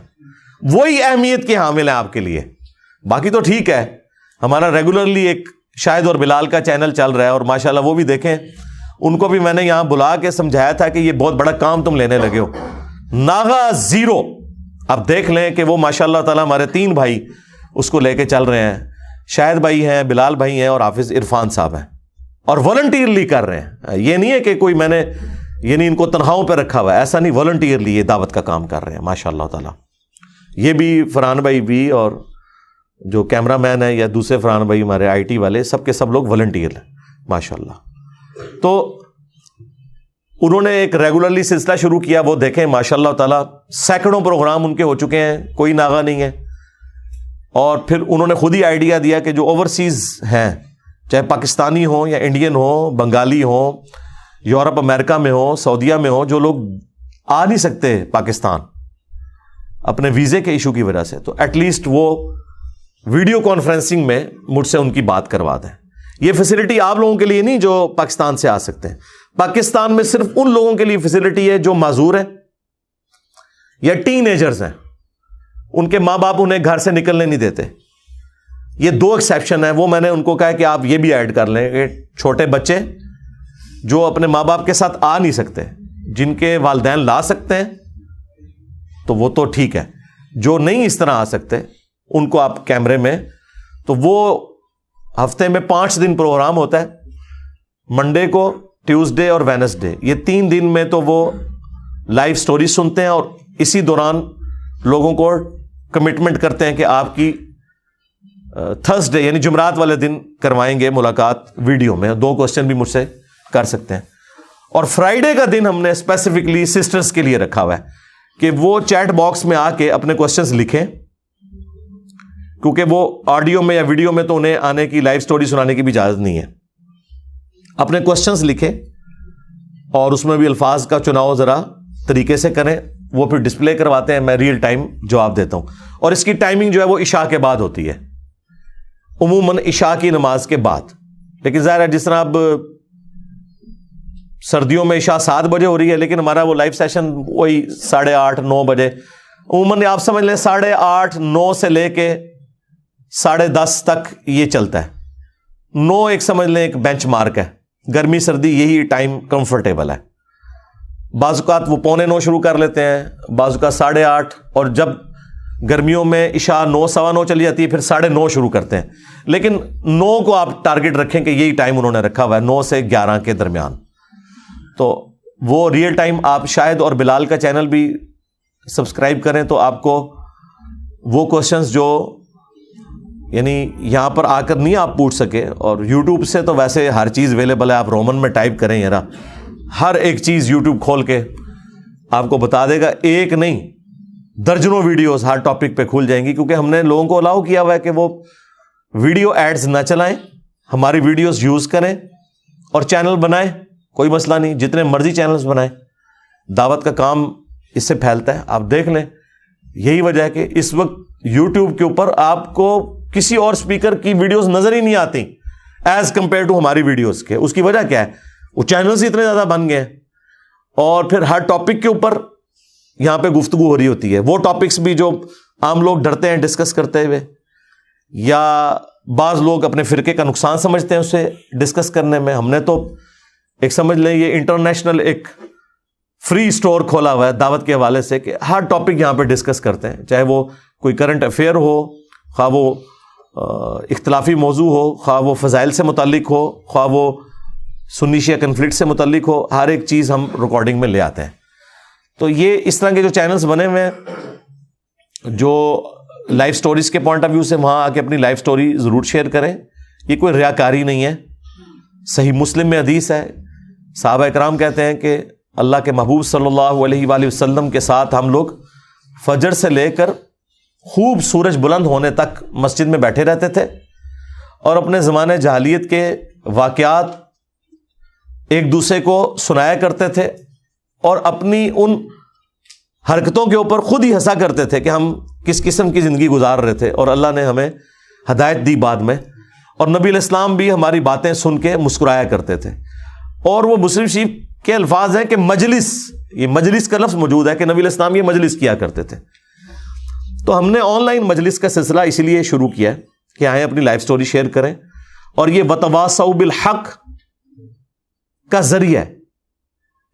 وہی اہمیت کے حامل ہیں آپ کے لیے. باقی تو ٹھیک ہے, ہمارا ریگولرلی ایک شاہد اور بلال کا چینل چل رہا ہے, اور ماشاءاللہ وہ بھی دیکھیں. ان کو بھی میں نے یہاں بلا کے سمجھایا تھا کہ یہ بہت بڑا کام تم لینے لگے ہو. ناغا زیرو اب دیکھ لیں کہ وہ ماشاءاللہ تعالی ہمارے 3 بھائی اس کو لے کے چل رہے ہیں. شاہد بھائی ہیں, بلال بھائی ہیں, اور حافظ عرفان صاحب ہیں, اور والنٹیئرلی کر رہے ہیں. یہ نہیں ہے کہ کوئی میں نے یعنی ان کو تنخواہوں پہ رکھا ہوا ہے, ایسا نہیں. والنٹیئرلی یہ دعوت کا کام کر رہے ہیں ماشاءاللہ تعالی. یہ بھی فرحان بھائی بھی, اور جو کیمرہ مین ہے یا دوسرے فرحان بھائی ہمارے آئی ٹی والے, سب کے سب لوگ والنٹیئر ہیں ماشاءاللہ. تو انہوں نے ایک ریگولرلی سلسلہ شروع کیا, وہ دیکھیں ماشاءاللہ تعالی سینکڑوں پروگرام ان کے ہو چکے ہیں, کوئی ناغا نہیں ہے. اور پھر انہوں نے خود ہی آئیڈیا دیا کہ جو اوورسیز ہیں, چاہے پاکستانی ہوں یا انڈین ہوں, بنگالی ہوں, یورپ امریکہ میں ہوں, سعودیہ میں ہوں, جو لوگ آ نہیں سکتے پاکستان اپنے ویزے کے ایشو کی وجہ سے, تو ایٹ لیسٹ وہ ویڈیو کانفرنسنگ میں مجھ سے ان کی بات کروا دیں. یہ فیسلٹی آپ لوگوں کے لیے نہیں جو پاکستان سے آ سکتے ہیں. پاکستان میں صرف ان لوگوں کے لیے فیسلٹی ہے جو معذور ہیں یا ٹین ایجرز ہیں, ان کے ماں باپ انہیں گھر سے نکلنے نہیں دیتے. یہ 2 ایکسیپشن ہیں, وہ میں نے ان کو کہا کہ آپ یہ بھی ایڈ کر لیں کہ چھوٹے بچے جو اپنے ماں باپ کے ساتھ آ نہیں سکتے, جن کے والدین لا سکتے ہیں تو وہ تو ٹھیک ہے, جو نہیں اس طرح آ سکتے ان کو آپ کیمرے میں. تو وہ ہفتے میں 5 دن پروگرام ہوتا ہے, منڈے کو, ٹیوزڈے اور وینسڈے. یہ 3 دن میں تو وہ لائیو سٹوری سنتے ہیں, اور اسی دوران لوگوں کو کمٹمنٹ کرتے ہیں کہ آپ کی تھرسڈے یعنی جمعرات والے دن کروائیں گے ملاقات ویڈیو میں, 2 کوسچن بھی مجھ سے کر سکتے ہیں. اور فرائیڈے کا دن ہم نے اسپیسیفکلی سسٹرز کے لیے رکھا ہوا ہے کہ وہ چیٹ باکس میں آ کے اپنے کوسچنز لکھیں, کیونکہ وہ آڈیو میں یا ویڈیو میں تو انہیں آنے کی لائیو سٹوری سنانے کی بھی اجازت نہیں ہے. اپنے کوسچنز لکھیں اور اس میں بھی الفاظ کا چناؤ ذرا طریقے سے کریں, وہ پھر ڈسپلے کرواتے ہیں, میں ریئل ٹائم جواب دیتا ہوں. اور اس کی ٹائمنگ جو ہے وہ عشاء کے بعد ہوتی ہے, عموماً عشاء کی نماز کے بعد. لیکن ظاہر ہے جس طرح اب سردیوں میں عشاء 7 بجے ہو رہی ہے, لیکن ہمارا وہ لائیو سیشن وہی 8:30 9 بجے, عموماً آپ سمجھ لیں 8:30 9 سے لے کے 10:30 تک یہ چلتا ہے. 9 ایک سمجھ لیں ایک بینچ مارک ہے, گرمی سردی یہی ٹائم کمفرٹیبل ہے. بعض اوقات وہ 8:45 شروع کر لیتے ہیں, بعض اوقات 8:30, اور جب گرمیوں میں عشاء 9 سوا 9 چلی جاتی ہے پھر 9:30 شروع کرتے ہیں. لیکن 9 کو آپ ٹارگٹ رکھیں کہ یہی ٹائم انہوں نے رکھا ہوا ہے, 9 سے 11 کے درمیان. تو وہ ریئل ٹائم آپ شاہد اور بلال کا چینل بھی سبسکرائب کریں تو آپ کو وہ کوشچنز جو یعنی یہاں پر آ کر نہیں آپ پوچھ سکے, اور یوٹیوب سے تو ویسے ہر چیز اویلیبل ہے, آپ رومن میں ٹائپ کریں ذرا, ہر ایک چیز یوٹیوب کھول کے آپ کو بتا دے گا. ایک نہیں درجنوں ویڈیوز ہر ٹاپک پہ کھل جائیں گی, کیونکہ ہم نے لوگوں کو الاؤ کیا ہوا ہے کہ وہ ویڈیو ایڈز نہ چلائیں, ہماری ویڈیوز یوز کریں اور چینل بنائیں. کوئی مسئلہ نہیں, جتنے مرضی چینلز بنائیں, دعوت کا کام اس سے پھیلتا ہے. آپ دیکھ لیں, یہی وجہ ہے کہ اس وقت یوٹیوب کے اوپر آپ کو کسی اور اسپیکر کی ویڈیوز نظر ہی نہیں آتی ایز کمپیئر ٹو ہماری ویڈیوز کے. اس کی وجہ کیا ہے, وہ چینلز اتنے زیادہ بن گئے ہیں, اور پھر ہر ٹاپک کے اوپر یہاں پہ گفتگو ہو رہی ہوتی ہے. وہ ٹاپکس بھی جو عام لوگ ڈرتے ہیں ڈسکس کرتے ہوئے, یا بعض لوگ اپنے فرقے کا نقصان سمجھتے ہیں اسے ڈسکس کرنے میں, ہم نے تو ایک سمجھ لیں یہ انٹرنیشنل ایک فری اسٹور کھولا ہوا ہے دعوت کے حوالے سے کہ ہر ٹاپک یہاں پہ ڈسکس کرتے ہیں, چاہے وہ کوئی کرنٹ افیئر ہو, خواہ وہ اختلافی موضوع ہو, خواہ وہ فضائل سے متعلق ہو, خواہ وہ سنی شیعہ کنفلکٹ سے متعلق ہو, ہر ایک چیز ہم ریکارڈنگ میں لے آتے ہیں. تو یہ اس طرح کے جو چینلز بنے ہوئے ہیں جو لائف سٹوریز کے پوائنٹ آف ویو سے, وہاں آ کے اپنی لائف سٹوری ضرور شیئر کریں. یہ کوئی ریاکاری نہیں ہے. صحیح مسلم میں حدیث ہے, صحابہ اکرام کہتے ہیں کہ اللہ کے محبوب صلی اللہ علیہ وآلہ وسلم کے ساتھ ہم لوگ فجر سے لے کر خوب سورج بلند ہونے تک مسجد میں بیٹھے رہتے تھے, اور اپنے زمانے جاہلیت کے واقعات ایک دوسرے کو سنایا کرتے تھے, اور اپنی ان حرکتوں کے اوپر خود ہی ہنسا کرتے تھے کہ ہم کس قسم کی زندگی گزار رہے تھے, اور اللہ نے ہمیں ہدایت دی بعد میں. اور نبی علیہ السلام بھی ہماری باتیں سن کے مسکرایا کرتے تھے. اور وہ مسلم شریف کے الفاظ ہیں کہ مجلس، یہ مجلس کا لفظ موجود ہے کہ نبی علیہ السلام یہ مجلس کیا کرتے تھے. تو ہم نے آن لائن مجلس کا سلسلہ اسی لیے شروع کیا ہے کہ آئیں اپنی لائف سٹوری شیئر کریں، اور یہ وتواصوا بالحق کا ذریعہ ہے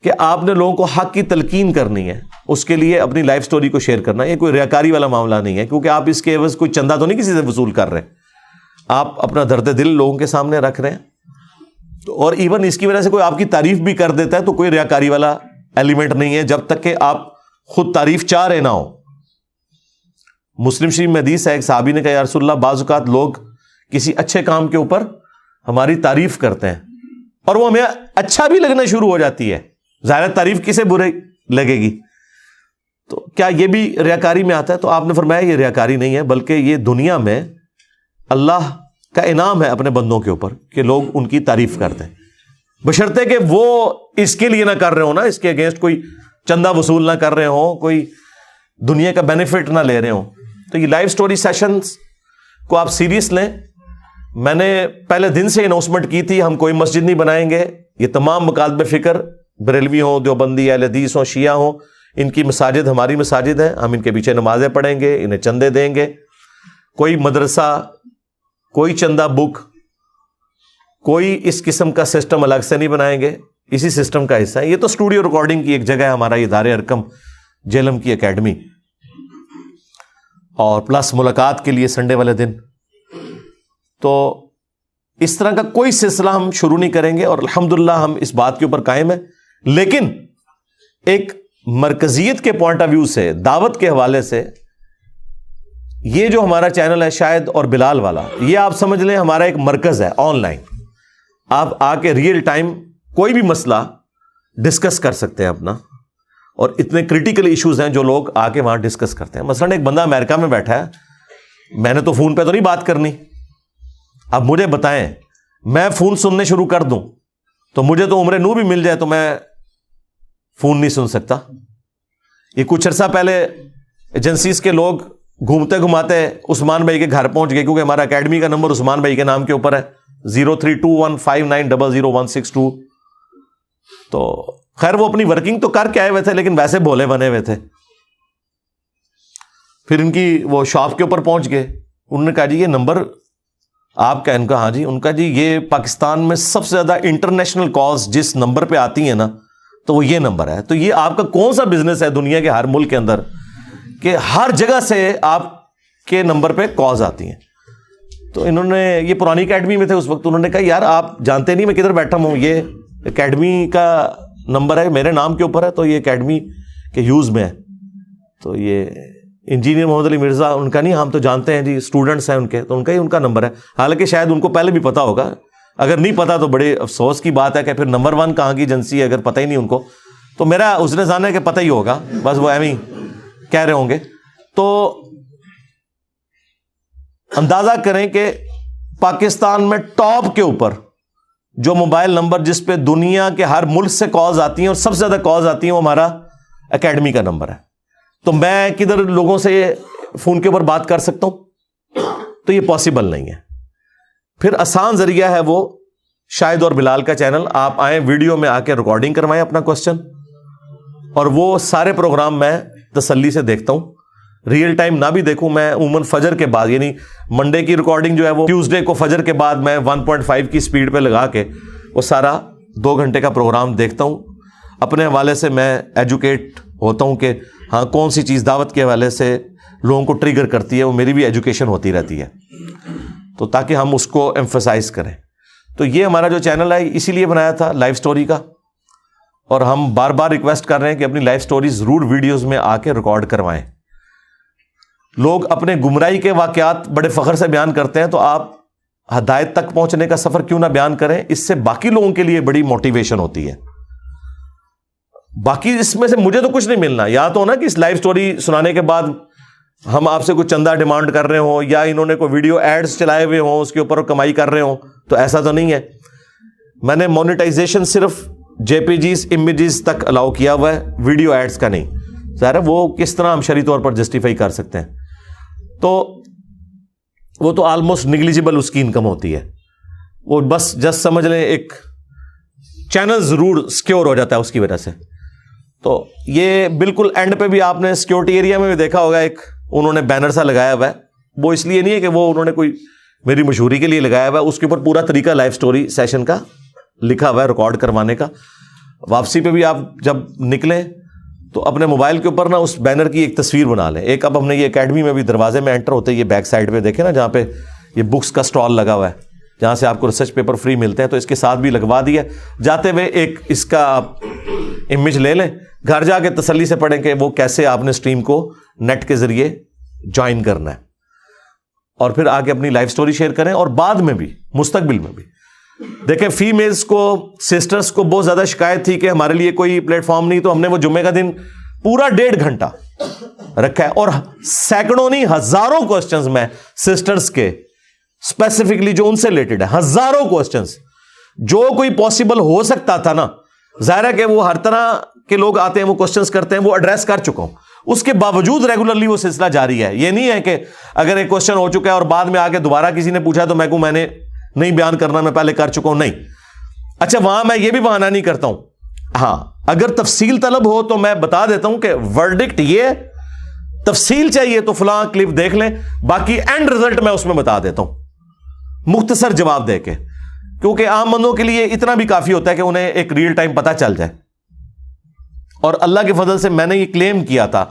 کہ آپ نے لوگوں کو حق کی تلقین کرنی ہے، اس کے لیے اپنی لائف سٹوری کو شیئر کرنا ہے. یہ کوئی ریاکاری والا معاملہ نہیں ہے، کیونکہ آپ اس کے عوض کوئی چندہ تو نہیں کسی سے وصول کر رہے، آپ اپنا درد دل لوگوں کے سامنے رکھ رہے ہیں. اور ایون اس کی وجہ سے کوئی آپ کی تعریف بھی کر دیتا ہے تو کوئی ریاکاری والا ایلیمنٹ نہیں ہے، جب تک کہ آپ خود تعریف چاہ رہے نہ ہو. مسلم شریف میں حدیث ہے، ایک صحابی نے کہا یا رسول اللہ، بعض اوقات لوگ کسی اچھے کام کے اوپر ہماری تعریف کرتے ہیں اور وہ ہمیں اچھا بھی لگنا شروع ہو جاتی ہے. ظاہر تعریف کسے برے لگے گی، تو کیا یہ بھی ریاکاری میں آتا ہے؟ تو آپ نے فرمایا یہ ریاکاری نہیں ہے، بلکہ یہ دنیا میں اللہ کا انعام ہے اپنے بندوں کے اوپر کہ لوگ ان کی تعریف کرتے ہیں، بشرطے کہ وہ اس کے لیے نہ کر رہے ہو نا، اس کے اگینسٹ کوئی چندہ وصول نہ کر رہے ہوں، کوئی دنیا کا بینیفٹ نہ لے رہے ہوں. تو یہ لائف سٹوری سیشنز کو آپ سیریس لیں. میں نے پہلے دن سے اناؤنسمنٹ کی تھی ہم کوئی مسجد نہیں بنائیں گے، یہ تمام مکاتب فکر بریلوی ہوں، دیوبندی، اہل حدیث ہوں، شیعہ ہوں، ان کی مساجد ہماری مساجد ہیں، ہم ان کے پیچھے نمازیں پڑھیں گے، انہیں چندے دیں گے. کوئی مدرسہ، کوئی چندہ بک، کوئی اس قسم کا سسٹم الگ سے نہیں بنائیں گے، اسی سسٹم کا حصہ ہے. یہ تو اسٹوڈیو ریکارڈنگ کی ایک جگہ ہے ہمارا یہ دار ارقم جیلم کی اکیڈمی، اور پلس ملاقات کے لیے سنڈے والے دن. تو اس طرح کا کوئی سلسلہ ہم شروع نہیں کریں گے، اور الحمدللہ ہم اس بات کے اوپر قائم ہیں. لیکن ایک مرکزیت کے پوائنٹ آف ویو سے، دعوت کے حوالے سے، یہ جو ہمارا چینل ہے شاہد اور بلال والا، یہ آپ سمجھ لیں ہمارا ایک مرکز ہے آن لائن. آپ آ کے ریئل ٹائم کوئی بھی مسئلہ ڈسکس کر سکتے ہیں اپنا، اور اتنے کریٹیکل ایشوز ہیں جو لوگ آ کے وہاں ڈسکس کرتے ہیں. مثلاً ایک بندہ امریکہ میں بیٹھا ہے، میں نے تو فون پہ تو نہیں بات کرنی. اب مجھے بتائیں، میں فون سننے شروع کر دوں تو مجھے تو عمر نو بھی مل جائے تو میں فون نہیں سن سکتا. یہ کچھ عرصہ پہلے ایجنسیز کے لوگ گھومتے گھماتے عثمان بھائی کے گھر پہنچ گئے، کیونکہ ہمارا اکیڈمی کا نمبر عثمان بھائی کے نام کے اوپر ہے، 032159000162. تو خیر وہ اپنی ورکنگ تو کر کے آئے ہوئے تھے، لیکن ویسے بھولے بنے ہوئے تھے. پھر ان کی وہ شاپ کے اوپر پہنچ گئے، انہوں نے کہا جی یہ نمبر آپ کا؟ ان کا ہاں جی. ان کا جی یہ پاکستان میں سب سے زیادہ انٹرنیشنل کالز جس نمبر پہ آتی ہیں نا، تو وہ یہ نمبر ہے. تو یہ آپ کا کون سا بزنس ہے دنیا کے ہر ملک کے اندر کہ ہر جگہ سے آپ کے نمبر پہ کالز آتی ہیں؟ تو انہوں نے، یہ پرانی اکیڈمی میں تھے اس وقت، انہوں نے کہا یار آپ جانتے نہیں میں کدھر بیٹھا ہوں، یہ اکیڈمی کا نمبر ہے، میرے نام کے اوپر ہے، تو یہ اکیڈمی کے یوز میں ہے. تو یہ انجینئر محمد علی مرزا، ان کا نہیں، ہم تو جانتے ہیں جی، اسٹوڈنٹس ہیں ان کے، تو ان کا ہی ان کا نمبر ہے. حالانکہ شاید ان کو پہلے بھی پتا ہوگا، اگر نہیں پتا تو بڑے افسوس کی بات ہے کہ پھر نمبر 1 کہاں کی ایجنسی ہے اگر پتہ ہی نہیں ان کو. تو میرا اس نے جانا ہے کہ پتہ ہی ہوگا، بس وہ ایویں کہہ رہے ہوں گے. تو اندازہ کریں کہ پاکستان میں ٹاپ کے اوپر جو موبائل نمبر جس پہ دنیا کے ہر ملک سے کالز آتی ہیں اور سب سے زیادہ کالز آتی ہیں وہ ہمارا اکیڈمی کا نمبر ہے. تو میں کدھر لوگوں سے فون کے اوپر بات کر سکتا ہوں؟ تو یہ پاسبل نہیں ہے. پھر آسان ذریعہ ہے وہ شاہد اور بلال کا چینل. آپ آئیں، ویڈیو میں آ کے ریکارڈنگ کروائیں اپنا کوشچن، اور وہ سارے پروگرام میں تسلی سے دیکھتا ہوں. ریئل ٹائم نہ بھی دیکھوں، میں عموماً فجر کے بعد، یعنی منڈے کی ریکارڈنگ جو ہے وہ ٹیوزڈے کو فجر کے بعد میں 1.5 کی سپیڈ پہ لگا کے وہ سارا 2 گھنٹے کا پروگرام دیکھتا ہوں. اپنے حوالے سے میں ایجوکیٹ ہوتا ہوں کہ ہاں کون سی چیز دعوت کے حوالے سے لوگوں کو ٹریگر کرتی ہے، وہ میری بھی ایجوکیشن ہوتی رہتی ہے، تو تاکہ ہم اس کو ایمفسائز کریں. تو یہ ہمارا جو چینل ہے اسی لیے بنایا تھا لائف سٹوری کا، اور ہم بار بار ریکویسٹ کر رہے ہیں کہ اپنی لائف سٹوری ضرور ویڈیوز میں آ کے ریکارڈ کروائیں. لوگ اپنے گمراہی کے واقعات بڑے فخر سے بیان کرتے ہیں، تو آپ ہدایت تک پہنچنے کا سفر کیوں نہ بیان کریں؟ اس سے باقی لوگوں کے لیے بڑی موٹیویشن ہوتی ہے. باقی اس میں سے مجھے تو کچھ نہیں ملنا، یا تو نا کہ اس لائف سٹوری سنانے کے بعد ہم آپ سے کوئی چندہ ڈیمانڈ کر رہے ہوں، یا انہوں نے کوئی ویڈیو ایڈز چلائے ہوئے ہوں اس کے اوپر کمائی کر رہے ہوں، تو ایسا تو نہیں ہے. میں نے مونیٹائزیشن صرف جے پی جیز، امیجز تک الاؤ کیا ہوا ہے، ویڈیو ایڈز کا نہیں. ظاہر ہے وہ کس طرح ہم شرعی طور پر جسٹیفائی کر سکتے ہیں؟ تو وہ تو آلموسٹ نیگلیجبل اس کی انکم ہوتی ہے. وہ بس جس سمجھ لیں ایک چینل ضرور سیکیور ہو جاتا ہے اس کی وجہ سے. تو یہ بالکل اینڈ پہ بھی آپ نے سیکیورٹی ایریا میں بھی دیکھا ہوگا ایک انہوں نے بینر سا لگایا ہوا ہے. وہ اس لیے نہیں ہے کہ وہ انہوں نے کوئی میری مشہوری کے لیے لگایا ہوا ہے, اس کے اوپر پورا طریقہ لائف سٹوری سیشن کا لکھا ہوا ہے ریکارڈ کروانے کا. واپسی پہ بھی آپ جب نکلیں تو اپنے موبائل کے اوپر نا اس بینر کی ایک تصویر بنا لیں. ایک اب ہم نے یہ اکیڈمی میں بھی دروازے میں انٹر ہوتے یہ بیک سائڈ پہ دیکھیں نا جہاں پہ یہ بکس کا سٹال لگا ہوا ہے جہاں سے آپ کو ریسرچ پیپر فری ملتے ہیں, تو اس کے ساتھ بھی لگوا دیا. جاتے ہوئے ایک اس کا آپ امیج لے لیں, گھر جا کے تسلی سے پڑھیں کہ وہ کیسے آپ نے سٹریم کو نیٹ کے ذریعے جوائن کرنا ہے, اور پھر آگے اپنی لائف سٹوری شیئر کریں. اور بعد میں بھی مستقبل میں بھی دیکھیں فیمیلز کو سسٹرز کو بہت زیادہ شکایت تھی کہ ہمارے لیے کوئی پلیٹ فارم نہیں, تو ہم نے وہ جمعے کا دن پورا 1.5 گھنٹہ رکھا ہے اور سینکڑوں نہیں ہزاروں کوسچنز میں سسٹرز کے اسپیسیفکلی جو ان سے ریلیٹڈ ہے, ہزاروں کوسچنز جو کوئی پاسبل ہو سکتا تھا نا. ظاہر ہے کہ وہ ہر طرح کے لوگ آتے ہیں وہ کوسچنز کرتے ہیں, وہ ایڈریس کر چکا ہوں. اس کے باوجود ریگولرلی وہ سلسلہ جاری ہے. یہ نہیں ہے کہ اگر ایک کوسچن ہو چکا ہے اور بعد میں آ کے دوبارہ کسی نے پوچھا تو میں نے نہیں بیان کرنا, میں پہلے کر چکا ہوں. نہیں, اچھا وہاں میں یہ بھی بہانہ نہیں کرتا ہوں. ہاں اگر تفصیل طلب ہو تو میں بتا دیتا ہوں کہ ورڈکٹ یہ, تفصیل چاہیے تو فلاں کلپ دیکھ لیں, باقی اینڈ رزلٹ میں اس میں بتا دیتا ہوں مختصر جواب دے کے, کیونکہ عام بندوں کے لیے اتنا بھی کافی ہوتا ہے کہ انہیں ایک ریئل ٹائم پتہ چل جائے. اور اللہ کے فضل سے میں نے یہ کلیم کیا تھا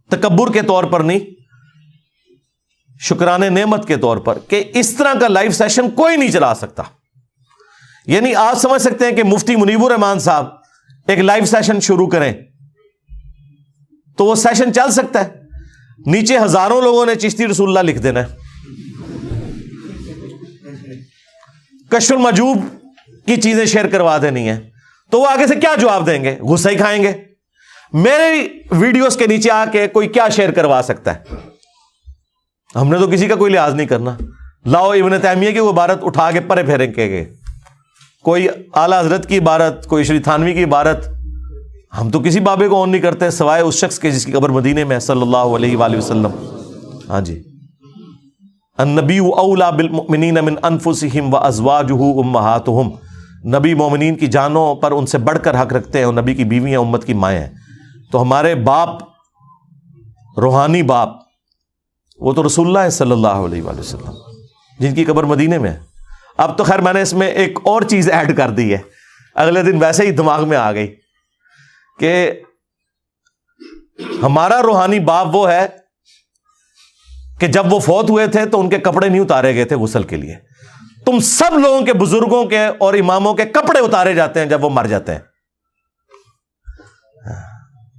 تکبر کے طور پر نہیں, شکرانے نعمت کے طور پر, کہ اس طرح کا لائیو سیشن کوئی نہیں چلا سکتا. یعنی آپ سمجھ سکتے ہیں کہ مفتی منیب الرحمان صاحب ایک لائیو سیشن شروع کریں تو وہ سیشن چل سکتا ہے, نیچے ہزاروں لوگوں نے چشتی رسول اللہ لکھ دینا ہے, کشف المجوب کی چیزیں شیئر کروا دینی ہے, تو وہ آگے سے کیا جواب دیں گے؟ غصہ ہی کھائیں گے. میرے ویڈیوز کے نیچے آ کے کوئی کیا شیئر کروا سکتا ہے؟ ہم نے تو کسی کا کوئی لحاظ نہیں کرنا. لاؤ ابن تیمیہ کی وہ عبارت اٹھا کے پرے پھیریں گے, کوئی اعلیٰ حضرت کی عبارت, کوئی شری تھانوی کی عبارت. ہم تو کسی بابے کو آن نہیں کرتے سوائے اس شخص کے جس کی قبر مدینے میں صلی اللہ علیہ وآلہ وسلم. ہاں جی, النبی اولیٰ بالمؤمنین من انفسہم وازواجہ امہاتہم, نبی مومنین کی جانوں پر ان سے بڑھ کر حق رکھتے ہیں, اور نبی کی بیویاں امت کی مائیں ہیں. تو ہمارے باپ, روحانی باپ, وہ تو رسول اللہ صلی اللہ علیہ وآلہ وسلم جن کی قبر مدینے میں ہے. اب تو خیر میں نے اس میں ایک اور چیز ایڈ کر دی ہے, اگلے دن ویسے ہی دماغ میں آ گئی کہ ہمارا روحانی باپ وہ ہے کہ جب وہ فوت ہوئے تھے تو ان کے کپڑے نہیں اتارے گئے تھے غسل کے لیے. تم سب لوگوں کے, بزرگوں کے اور اماموں کے کپڑے اتارے جاتے ہیں جب وہ مر جاتے ہیں.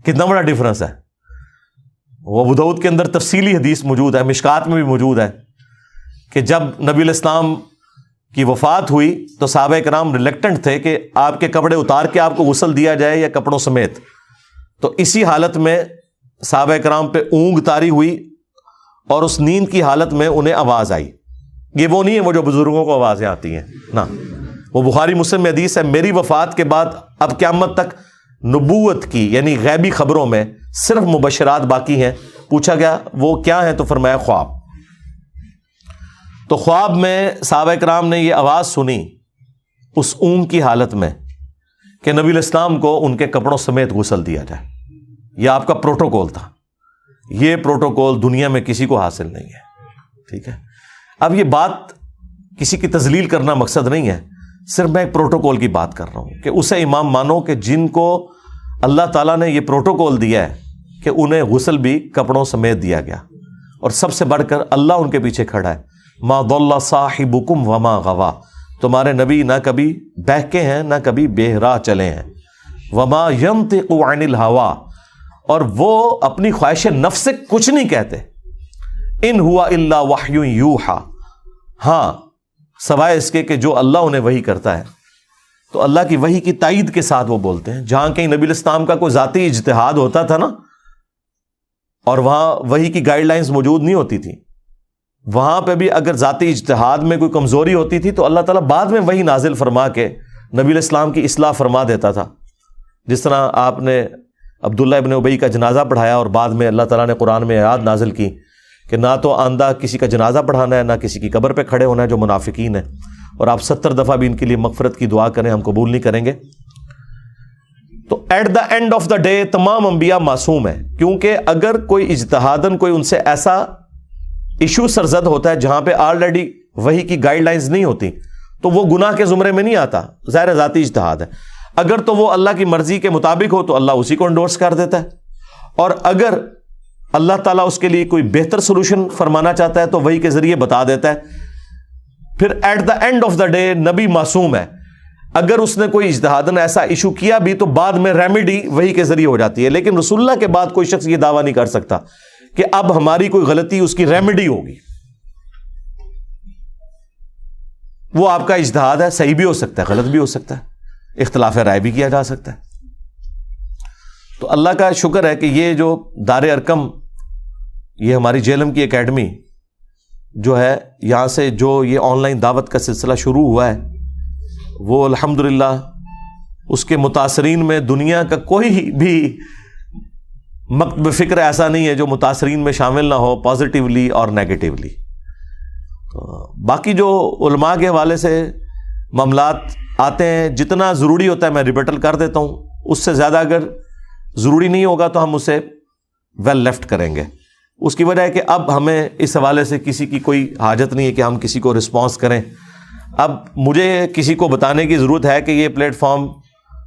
کتنا بڑا ڈفرنس ہے. وہ ابو داؤد کے اندر تفصیلی حدیث موجود ہے, مشکات میں بھی موجود ہے کہ جب نبی علیہ السلام کی وفات ہوئی تو صحابہ کرام ریلیکٹنٹ تھے کہ آپ کے کپڑے اتار کے آپ کو غسل دیا جائے یا کپڑوں سمیت. تو اسی حالت میں صحابہ کرام پہ اونگ طاری ہوئی اور اس نیند کی حالت میں انہیں آواز آئی. یہ وہ نہیں ہے وہ جو بزرگوں کو آوازیں آتی ہیں نا, وہ بخاری مسلم میں حدیث ہے, میری وفات کے بعد اب قیامت تک نبوت کی یعنی غیبی خبروں میں صرف مبشرات باقی ہیں. پوچھا گیا وہ کیا ہیں, تو فرمایا خواب. تو خواب میں صحابہ کرام نے یہ آواز سنی اس اونگ کی حالت میں کہ نبی علیہ السلام کو ان کے کپڑوں سمیت غسل دیا جائے. یہ آپ کا پروٹوکول تھا. یہ پروٹوکول دنیا میں کسی کو حاصل نہیں ہے. ٹھیک ہے, اب یہ بات کسی کی تذلیل کرنا مقصد نہیں ہے, صرف میں ایک پروٹوکول کی بات کر رہا ہوں کہ اسے امام مانو کہ جن کو اللہ تعالیٰ نے یہ پروٹوکول دیا ہے کہ انہیں غسل بھی کپڑوں سمیت دیا گیا, اور سب سے بڑھ کر اللہ ان کے پیچھے کھڑا ہے. ما ضل صاحبکم وما غوا, تمہارے نبی نہ کبھی بہکے ہیں نہ کبھی بے راہ چلے ہیں. وما ینطق عن الہوا, اور وہ اپنی خواہش نفس سے کچھ نہیں کہتے. ان ہوا الا وحی یوحا, ہاں سوائے اس کے کہ جو اللہ انہیں وحی کرتا ہے. تو اللہ کی وحی کی تائید کے ساتھ وہ بولتے ہیں. جہاں کہیں نبی علیہ السلام کا کوئی ذاتی اجتہاد ہوتا تھا نا, اور وہاں وحی کی گائیڈ لائنز موجود نہیں ہوتی تھی, وہاں پہ بھی اگر ذاتی اجتہاد میں کوئی کمزوری ہوتی تھی تو اللہ تعالیٰ بعد میں وحی نازل فرما کے نبی علیہ السلام کی اصلاح فرما دیتا تھا. جس طرح آپ نے عبداللہ ابن ابی کا جنازہ پڑھایا اور بعد میں اللہ تعالیٰ نے قرآن میں آیات نازل کی کہ نہ تو آندہ کسی کا جنازہ پڑھانا ہے نہ کسی کی قبر پہ کھڑے ہونا ہے جو منافقین ہیں, اور آپ 70 دفعہ بھی ان کے لیے مغفرت کی دعا کریں, ہم قبول نہیں کریں گے. تو at the end of the day تمام انبیاء معصوم ہیں، کیونکہ اگر کوئی اجتہاداً کوئی ان سے ایسا ایشو سرزد ہوتا ہے جہاں پہ آلریڈی وحی کی گائیڈ لائنز نہیں ہوتی تو وہ گناہ کے زمرے میں نہیں آتا، ظاہر ذاتی اجتہاد ہے۔ اگر تو وہ اللہ کی مرضی کے مطابق ہو تو اللہ اسی کو انڈورس کر دیتا ہے، اور اگر اللہ تعالیٰ اس کے لیے کوئی بہتر سولوشن فرمانا چاہتا ہے تو وحی کے ذریعے بتا دیتا ہے۔ پھر at the end of the day نبی معصوم ہے، اگر اس نے کوئی اجتہاداً ایسا ایشو کیا بھی تو بعد میں ریمیڈی وحی کے ذریعے ہو جاتی ہے، لیکن رسول اللہ کے بعد کوئی شخص یہ دعویٰ نہیں کر سکتا کہ اب ہماری کوئی غلطی اس کی ریمیڈی ہوگی۔ وہ آپ کا اجتہاد ہے، صحیح بھی ہو سکتا ہے، غلط بھی ہو سکتا ہے، اختلاف رائے بھی کیا جا سکتا ہے۔ تو اللہ کا شکر ہے کہ یہ جو دار ارقم، یہ ہماری جیلم کی اکیڈمی جو ہے، یہاں سے جو یہ آن لائن دعوت کا سلسلہ شروع ہوا ہے، وہ الحمدللہ اس کے متاثرین میں دنیا کا کوئی بھی مکتب فکر ایسا نہیں ہے جو متاثرین میں شامل نہ ہو، پازیٹیولی اور نیگیٹیولی۔ تو باقی جو علماء کے حوالے سے معاملات آتے ہیں، جتنا ضروری ہوتا ہے میں ریبٹل کر دیتا ہوں، اس سے زیادہ اگر ضروری نہیں ہوگا تو ہم اسے ویل لیفٹ کریں گے۔ اس کی وجہ ہے کہ اب ہمیں اس حوالے سے کسی کی کوئی حاجت نہیں ہے کہ ہم کسی کو رسپانس کریں۔ اب مجھے کسی کو بتانے کی ضرورت ہے کہ یہ پلیٹ فارم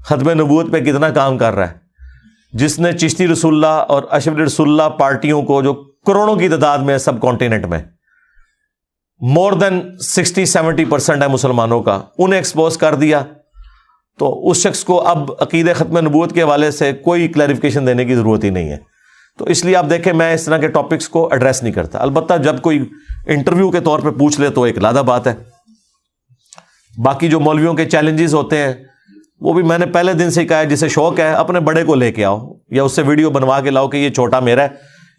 ختم نبوت پہ کتنا کام کر رہا ہے، جس نے چشتی رسول اللہ اور اشرف رسول اللہ پارٹیوں کو، جو کروڑوں کی تعداد میں سب کانٹیننٹ میں مور دین 60-70% ہے مسلمانوں کا، انہیں ایکسپوز کر دیا، تو اس شخص کو اب عقیدہ ختم نبوت کے حوالے سے کوئی کلیریفیکیشن دینے کی ضرورت ہی نہیں ہے۔ تو اس لیے آپ دیکھیں میں اس طرح کے ٹاپکس کو ایڈریس نہیں کرتا، البتہ جب کوئی انٹرویو کے طور پہ پوچھ لے تو ایک علیحدہ بات ہے۔ باقی جو مولویوں کے چیلنجز ہوتے ہیں وہ بھی میں نے پہلے دن سے کہا ہے، جسے شوق ہے اپنے بڑے کو لے کے آؤ یا اس سے ویڈیو بنوا کے لاؤ کہ یہ چھوٹا میرا ہے،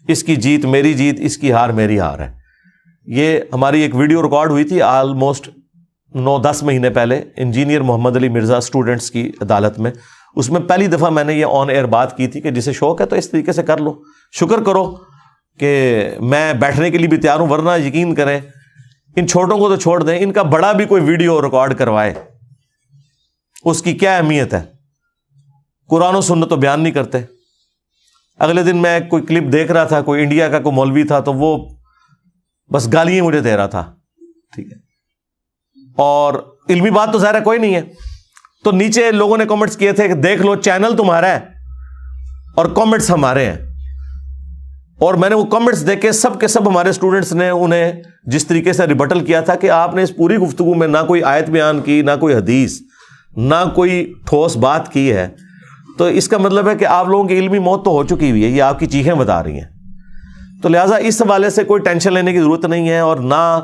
اس کی جیت میری جیت، اس کی ہار میری ہار ہے۔ یہ ہماری ایک ویڈیو ریکارڈ ہوئی تھی آلموسٹ 9-10 مہینے پہلے انجینئر محمد علی مرزا اسٹوڈنٹس کی عدالت میں، اس میں پہلی دفعہ میں نے یہ آن ایئر بات کی تھی کہ جسے شوق ہے تو اس طریقے سے کر لو، شکر کرو کہ میں بیٹھنے کے لیے بھی تیار ہوں، ورنہ یقین کریں ان چھوٹوں کو تو چھوڑ دیں، ان کا بڑا بھی کوئی ویڈیو ریکارڈ کروائے اس کی کیا اہمیت ہے؟ قرآن و سنت تو بیان نہیں کرتے۔ اگلے دن میں کوئی کلپ دیکھ رہا تھا، کوئی انڈیا کا کوئی مولوی تھا تو وہ بس گالیاں مجھے دے رہا تھا، ٹھیک ہے، اور علمی بات تو ظاہر ہے کوئی نہیں ہے، تو نیچے لوگوں نے کامنٹس کیے تھے کہ دیکھ لو چینل تمہارا ہے اور کامنٹس ہمارے ہیں، اور میں نے وہ کامنٹس دیکھے سب کے سب ہمارے اسٹوڈنٹس نے انہیں جس طریقے سے ریبٹل کیا تھا کہ آپ نے اس پوری گفتگو میں نہ کوئی آیت بیان کی، نہ کوئی حدیث، نہ کوئی ٹھوس بات کی ہے، تو اس کا مطلب ہے کہ آپ لوگوں کی علمی موت تو ہو چکی ہوئی ہے، یہ آپ کی چیخیں بتا رہی ہیں۔ تو لہٰذا اس حوالے سے کوئی ٹینشن لینے کی ضرورت نہیں ہے، اور نہ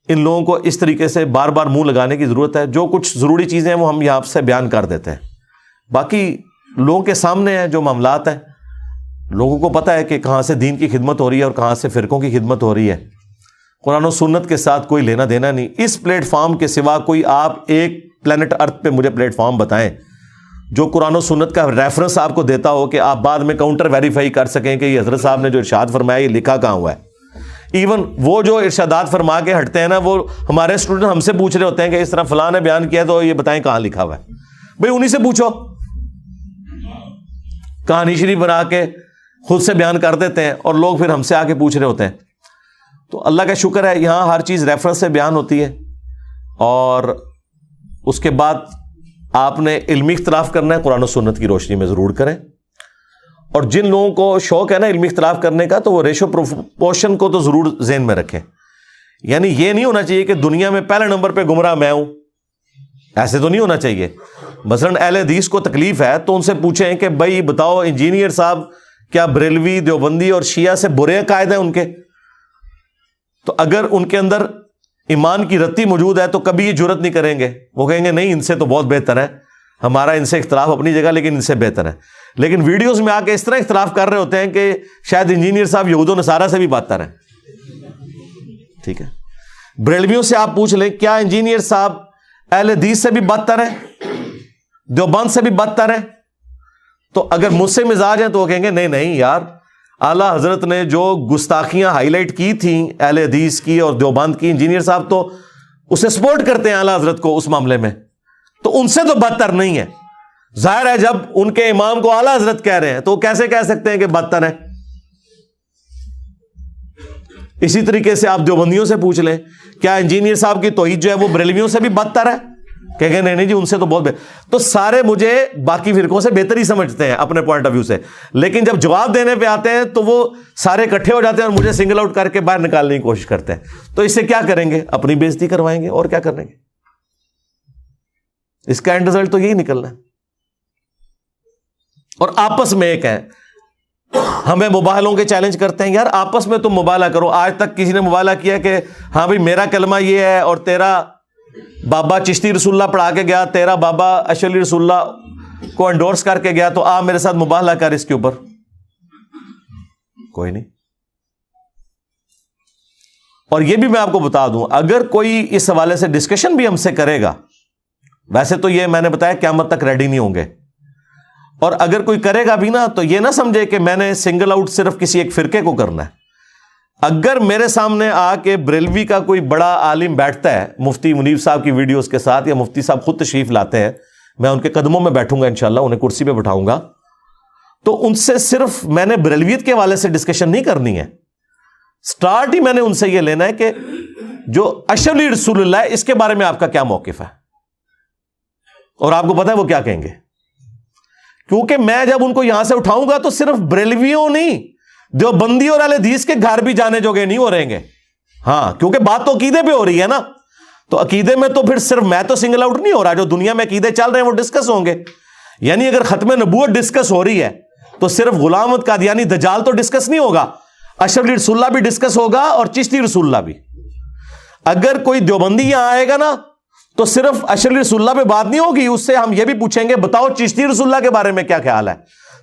ان لوگوں کو اس طریقے سے بار بار منہ لگانے کی ضرورت ہے۔ جو کچھ ضروری چیزیں ہیں وہ ہم یہاں سے بیان کر دیتے ہیں، باقی لوگوں کے سامنے ہیں جو معاملات ہیں، لوگوں کو پتہ ہے کہ کہاں سے دین کی خدمت ہو رہی ہے اور کہاں سے فرقوں کی خدمت ہو رہی ہے۔ قرآن و سنت کے ساتھ کوئی لینا دینا نہیں۔ اس پلیٹ فارم کے سوا کوئی آپ ایک پلانٹ ارتھ پہ مجھے پلیٹ فارم بتائیں جو قرآن و سنت کا ریفرنس آپ کو دیتا ہو کہ آپ بعد میں کاؤنٹر ویریفائی کر سکیں کہ یہ حضرت صاحب نے جو ارشاد فرمایا یہ لکھا کہاں ہوا ہے۔ ایون وہ جو ارشادات فرما کے ہٹتے ہیں نا، وہ ہمارے اسٹوڈنٹ ہم سے پوچھ رہے ہوتے ہیں کہ اس طرح فلاں نے بیان کیا تو یہ بتائیں کہاں لکھا ہوا ہے۔ بھئی انہی سے پوچھو، کہانی شریف بنا کے خود سے بیان کر دیتے ہیں اور لوگ پھر ہم سے آ کے پوچھ رہے ہوتے ہیں۔ تو اللہ کا شکر ہے یہاں ہر چیز ریفرنس سے بیان ہوتی ہے، اور اس کے بعد آپ نے علمی اختلاف کرنا ہے قرآن و سنت کی روشنی میں ضرور کریں، اور جن لوگوں کو شوق ہے نا علمی اختلاف کرنے کا تو وہ ریشو پروپورشن کو تو ضرور ذہن میں رکھیں۔ یعنی یہ نہیں ہونا چاہیے کہ دنیا میں پہلے نمبر پہ گمراہ میں ہوں، ایسے تو نہیں ہونا چاہیے۔ مثلاً اہل حدیث کو تکلیف ہے تو ان سے پوچھیں کہ بھائی بتاؤ انجینئر صاحب کیا بریلوی، دیوبندی اور شیعہ سے برے عقائد ہیں ان کے؟ تو اگر ان کے اندر ایمان کی رتی موجود ہے تو کبھی یہ جرت نہیں کریں گے، وہ کہیں گے نہیں ان سے تو بہت بہتر ہے، ہمارا ان سے اختلاف اپنی جگہ لیکن ان سے بہتر ہے۔ لیکن ویڈیوز میں آ کے اس طرح اختلاف کر رہے ہوتے ہیں کہ شاید انجینئر صاحب یہود و نصارہ سے بھی بدتر ہیں، ٹھیک ہے۔ بریلویوں سے آپ پوچھ لیں کیا انجینئر صاحب اہل حدیث سے بھی بدتر ہیں، دیوبند سے بھی بدتر ہیں؟ تو اگر مجھ سے مزاج ہیں تو وہ کہیں گے نہیں نہیں یار، اعلیٰ حضرت نے جو گستاخیاں ہائی لائٹ کی تھیں اہل حدیث کی اور دیوبند کی، انجینئر صاحب تو اسے سپورٹ کرتے ہیں اعلیٰ حضرت کو اس معاملے میں، تو ان سے تو بدتر نہیں ہے۔ ظاہر ہے جب ان کے امام کو اعلیٰ حضرت کہہ رہے ہیں تو وہ کیسے کہہ سکتے ہیں کہ بدتر ہے؟ اسی طریقے سے آپ دیوبندیوں سے پوچھ لیں، کیا انجینئر صاحب کی توحید جو ہے وہ بریلویوں سے بھی بدتر ہے؟ کہیں گے نہیں جی ان سے تو بہت تو سارے مجھے باقی فرقوں سے بہتر ہی سمجھتے ہیں اپنے پوائنٹ آف ویو سے، لیکن جب جواب دینے پہ آتے ہیں تو وہ سارے اکٹھے ہو جاتے ہیں اور مجھے سنگل آؤٹ کر کے باہر نکالنے کی کوشش کرتے ہیں. تو اس سے کیا کریں گے؟ اپنی بےزتی کروائیں گے اور کیا کریں گے. اس کا اینڈ رزلٹ تو یہی نکلنا ہے. اور آپس میں ایک ہے، ہمیں مباہلوں کے چیلنج کرتے ہیں، یار آپس میں تم مباہلہ کرو. آج تک کسی نے مباہلہ کیا کہ ہاں بھائی میرا کلمہ یہ ہے اور تیرا بابا چشتی رسول اللہ پڑھا کے گیا، تیرا بابا اشعری رسول اللہ کو انڈورس کر کے گیا، تو آپ میرے ساتھ مباہلہ کر اس کے اوپر؟ کوئی نہیں. اور یہ بھی میں آپ کو بتا دوں، اگر کوئی اس حوالے سے ڈسکشن بھی ہم سے کرے گا، ویسے تو یہ میں نے بتایا قیامت تک ریڈی نہیں ہوں گے، اور اگر کوئی کرے گا بھی نا تو یہ نہ سمجھے کہ میں نے سنگل آؤٹ صرف کسی ایک فرقے کو کرنا ہے. اگر میرے سامنے آ کے بریلوی کا کوئی بڑا عالم بیٹھتا ہے مفتی منیب صاحب کی ویڈیوز کے ساتھ، یا مفتی صاحب خود تشریف لاتے ہیں، میں ان کے قدموں میں بیٹھوں گا انشاءاللہ، انہیں کرسی پہ بٹھاؤں گا، تو ان سے صرف میں نے بریلویت کے حوالے سے ڈسکشن نہیں کرنی ہے. سٹارٹ ہی میں نے ان سے یہ لینا ہے کہ جو اشعری رسول اللہ ہے اس کے بارے میں آپ کا کیا موقف ہے. اور آپ کو پتا ہے وہ کیا کہیں گے، کیونکہ میں جب ان کو یہاں سے اٹھاؤں گا تو صرف بریلویوں نہیں، دیوبندی اور اہل حدیث کے گھر بھی جانے جوگے نہیں ہو رہیں گے. ہاں کیونکہ بات تو عقیدے پہ ہو رہی ہے نا، تو عقیدے میں تو پھر صرف میں تو سنگل آؤٹ نہیں ہو رہا، جو دنیا میں عقیدے چل رہے ہیں وہ ڈسکس ہوں گے. یعنی اگر ختم نبوت ڈسکس ہو رہی ہے تو صرف غلام احمد قادیانی دجال تو ڈسکس نہیں ہوگا، اشعری رسول اللہ بھی ڈسکس ہوگا اور چشتی رسول اللہ بھی. اگر کوئی دیوبندی یہاں آئے گا نا تو صرف اشعری رسول اللہ پہ بات نہیں ہوگی، اس سے ہم یہ بھی پوچھیں گے بتاؤ چشتی رسول اللہ کے بارے میں کیا خیال ہے،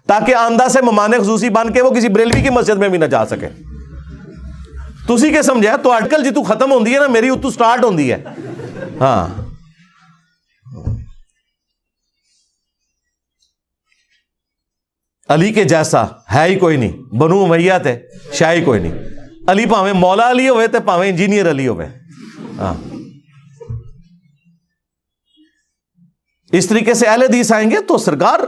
تاکہ آندہ سے ممانے خصوصی بن کے وہ کسی بریلوی کی مسجد میں بھی نہ جا سکے. تسی کے سمجھے تو اٹکل جی تو ختم ہوندی ہے نا، میری اتو سٹارٹ ہوندی ہے. ہاں علی کے جیسا ہے ہی کوئی نہیں، بنو امیہ تھے شاہ ہی کوئی نہیں. علی پاویں مولا علی ہوئے تے پاویں انجینئر علی ہوئے. ہاں اس طریقے سے اہل حدیث آئیں گے تو سرکار